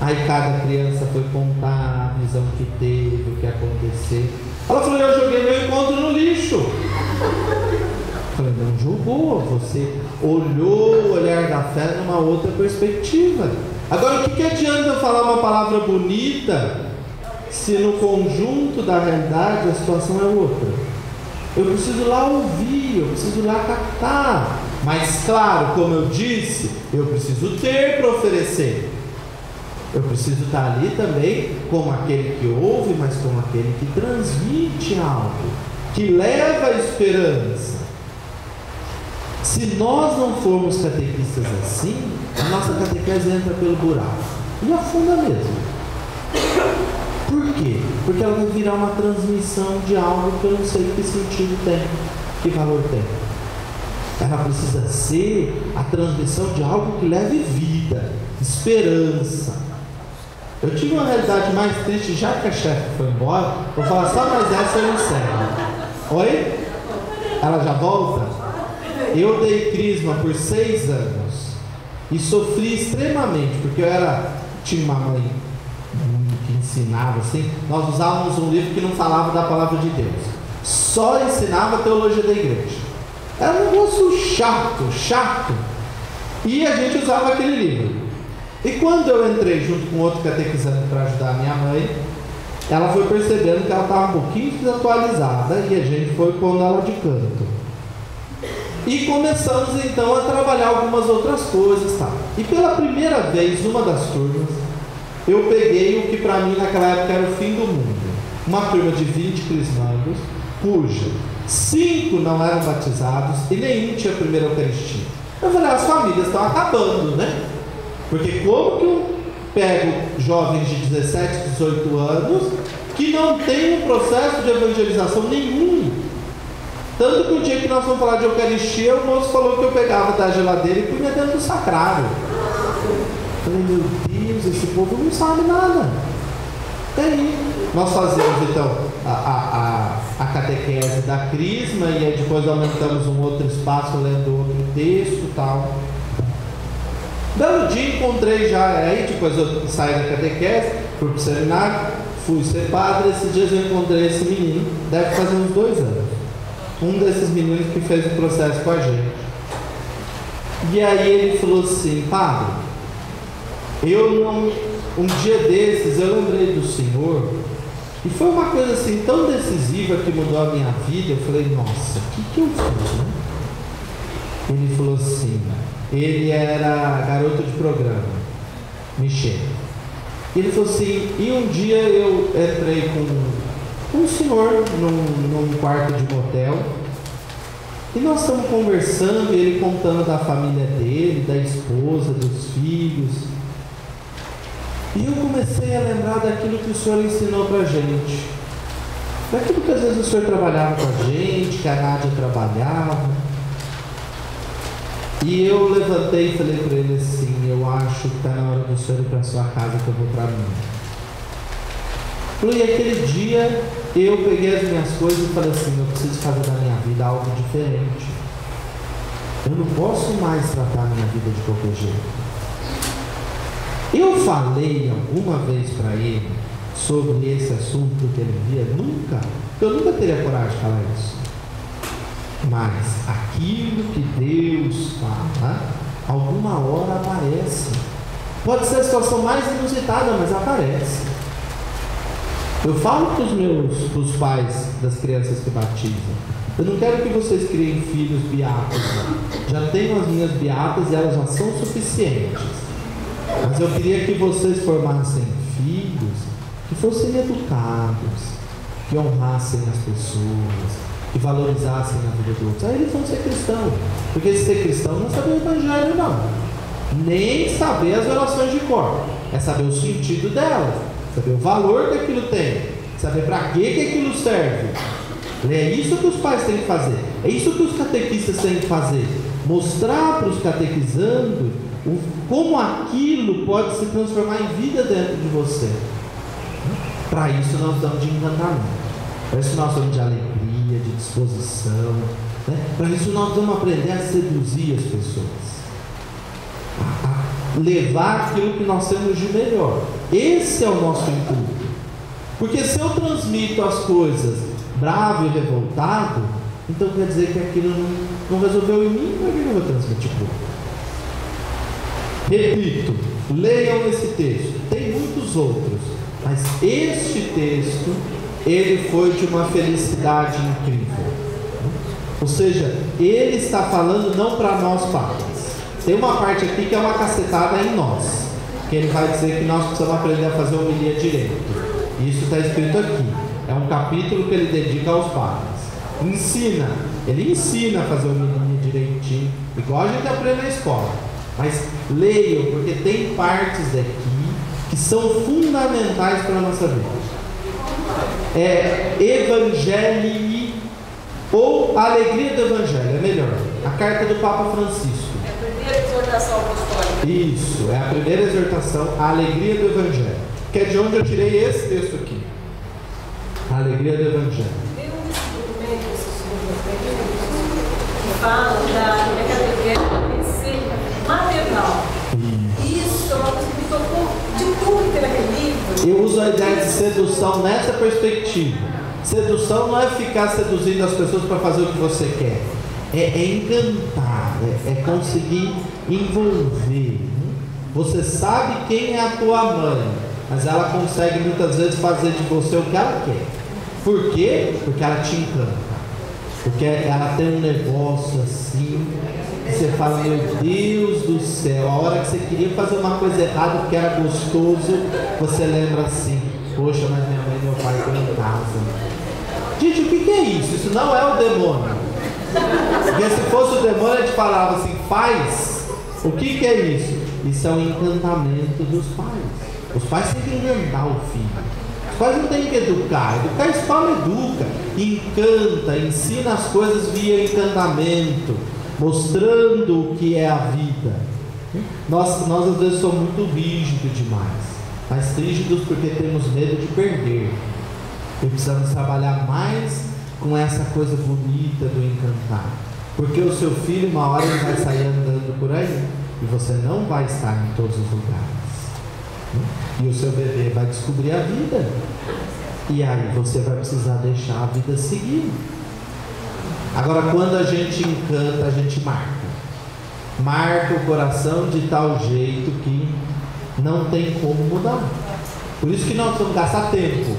Aí cada criança foi contar a visão que teve, o que aconteceu. Ela falou, eu joguei meu encontro no lixo. Eu falei, não jogou, você olhou o olhar da fé numa outra perspectiva. Agora, o que adianta eu falar uma palavra bonita se no conjunto da realidade a situação é outra? Eu preciso lá ouvir, eu preciso lá captar. Mas claro, como eu disse, eu preciso ter para oferecer. Eu preciso estar ali também como aquele que ouve, mas como aquele que transmite algo, que leva a esperança. Se nós não formos catequistas assim, a nossa catequese entra pelo buraco e afunda mesmo. Por quê? Porque ela vai virar uma transmissão de algo que eu não sei que sentido tem, que valor tem. Ela precisa ser a transmissão de algo que leve vida, esperança. Eu tive uma realidade mais triste, já que a chefe foi embora, vou falar só mais essa e eu encerro. Oi? Ela já volta? Eu dei crisma por 6 anos e sofri extremamente, porque tinha uma mãe que ensinava assim, nós usávamos um livro que não falava da palavra de Deus, só ensinava a teologia da igreja. Era um negócio chato, e a gente usava aquele livro. E quando eu entrei junto com outro catequizando para ajudar a minha mãe, ela foi percebendo que ela estava um pouquinho desatualizada e a gente foi pondo ela de canto. E começamos então a trabalhar algumas outras coisas, tá? E pela primeira vez, numa das turmas, eu peguei o que para mim naquela época era o fim do mundo. Uma turma de 20 crismandos, cuja 5 não eram batizados e nenhum tinha a primeira Eucaristia. Eu falei, as famílias estão acabando, né? Porque como que eu pego jovens de 17, 18 anos que não tem um processo de evangelização nenhum? Tanto que o dia que nós vamos falar de Eucaristia, o moço falou que eu pegava da geladeira e punha dentro do sacrário. Eu falei, meu Deus, esse povo não sabe nada. Daí nós fazemos então a catequese da crisma e aí depois aumentamos um outro espaço lendo outro texto e tal. Belo dia encontrei já, aí depois eu saí da catequese, fui para o seminário, fui ser padre. Esses dias eu encontrei esse menino, deve fazer uns 2 anos, um desses meninos que fez o processo com a gente. E aí ele falou assim, padre, um dia desses eu lembrei do Senhor, e foi uma coisa assim tão decisiva que mudou a minha vida. Eu falei, nossa, o que eu fiz, né? Ele falou assim, ele era garoto de programa, Michel. Ele falou assim, e um dia eu entrei com um senhor num quarto de motel, e nós estamos conversando, e ele contando da família dele, da esposa, dos filhos. E eu comecei a lembrar daquilo que o Senhor ensinou pra gente, daquilo que às vezes o Senhor trabalhava com a gente, que a Nádia trabalhava. E eu levantei e falei para ele assim, eu acho que está na hora do Senhor ir para a sua casa, que eu vou para mim. E aquele dia eu peguei as minhas coisas e falei assim, eu preciso fazer da minha vida algo diferente. Eu não posso mais tratar a minha vida de qualquer jeito. Eu falei alguma vez para ele sobre esse assunto que ele via? Nunca. Eu nunca teria coragem de falar isso. Mas aquilo que Deus fala, alguma hora aparece. Pode ser a situação mais inusitada, mas aparece. Eu falo para os pais das crianças que batizam, eu não quero que vocês criem filhos beatos. Já tenho as minhas beatas e elas já são suficientes. Mas eu queria que vocês formassem filhos que fossem educados, que honrassem as pessoas, que valorizassem a vida dos outros. Aí eles vão ser cristãos. Porque ser cristão não é saber o evangelho, não. Nem saber as orações de cor. É saber o sentido delas, saber o valor que aquilo tem, saber para que aquilo serve. É isso que os pais têm que fazer. É isso que os catequistas têm que fazer. Mostrar para os catequizandos como aquilo pode se transformar em vida dentro de você. Para isso nós damos de encantamento. Para isso nós damos de alegria, de disposição. Né? Para isso nós vamos aprender a seduzir as pessoas. A levar aquilo que nós temos de melhor. Esse é o nosso intuito. Porque se eu transmito as coisas bravo e revoltado, então quer dizer que aquilo não resolveu em mim, por que eu vou transmitir por? Repito, leiam esse texto. Tem muitos outros, mas este texto, ele foi de uma felicidade incrível. Ou seja, ele está falando não para nós padres. Tem uma parte aqui que é uma cacetada em nós, que ele vai dizer que nós precisamos aprender a fazer homilia direito. Isso está escrito aqui. É um capítulo que ele dedica aos padres. Ele ensina a fazer homilia direitinho, igual a gente aprende na escola. Mas leiam, porque tem partes daqui que são fundamentais para a nossa vida. Evangelii, ou a alegria do Evangelho, é melhor. A carta do Papa Francisco. É a primeira exortação apostólica. Isso, é a primeira exortação, a alegria do Evangelho. Que é de onde eu tirei esse texto aqui. A alegria do Evangelho. Tem um desses documentos que fala da catequese maternal. Isso é uma coisa que me tocou de tudo que tem naquele livro. Eu uso a ideia de sedução nessa perspectiva. Sedução não é ficar seduzindo as pessoas para fazer o que você quer. É encantar, é conseguir envolver. Você sabe quem é a tua mãe, mas ela consegue muitas vezes fazer de você o que ela quer. Por quê? Porque ela te encanta. Porque ela tem um negócio assim, que você fala, meu Deus do céu, a hora que você queria fazer uma coisa errada porque era gostoso, você lembra assim, poxa, mas minha mãe e meu pai estão em casa. Gente, o que é isso? Isso não é o demônio. Porque se fosse o demônio, a gente falava assim, faz. O que é isso? Isso é um encantamento dos pais. Os pais têm que encantar o filho. Os pais não têm que educar. Educar, a escola educa, encanta, ensina as coisas via encantamento, mostrando o que é a vida. Nós às vezes somos muito rígidos demais, mas rígidos porque temos medo de perder. E precisamos trabalhar mais com essa coisa bonita do encantar. Porque o seu filho, uma hora ele vai sair andando por aí e você não vai estar em todos os lugares. E o seu bebê vai descobrir a vida. E aí você vai precisar deixar a vida seguir. Agora, quando a gente encanta, a gente marca. Marca o coração de tal jeito que não tem como mudar. Por isso que nós precisamos gastar tempo.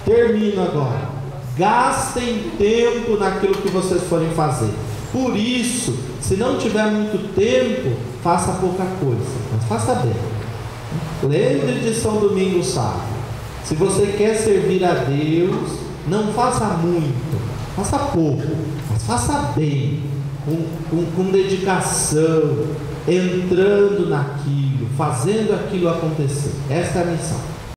Termino agora. Gastem tempo naquilo que vocês forem fazer. Por isso, se não tiver muito tempo, faça pouca coisa, mas faça bem. Lembre de São Domingos Sábio. Se você quer servir a Deus, não faça muito, faça pouco, mas faça bem, com dedicação, entrando naquilo, fazendo aquilo acontecer. Essa é a missão.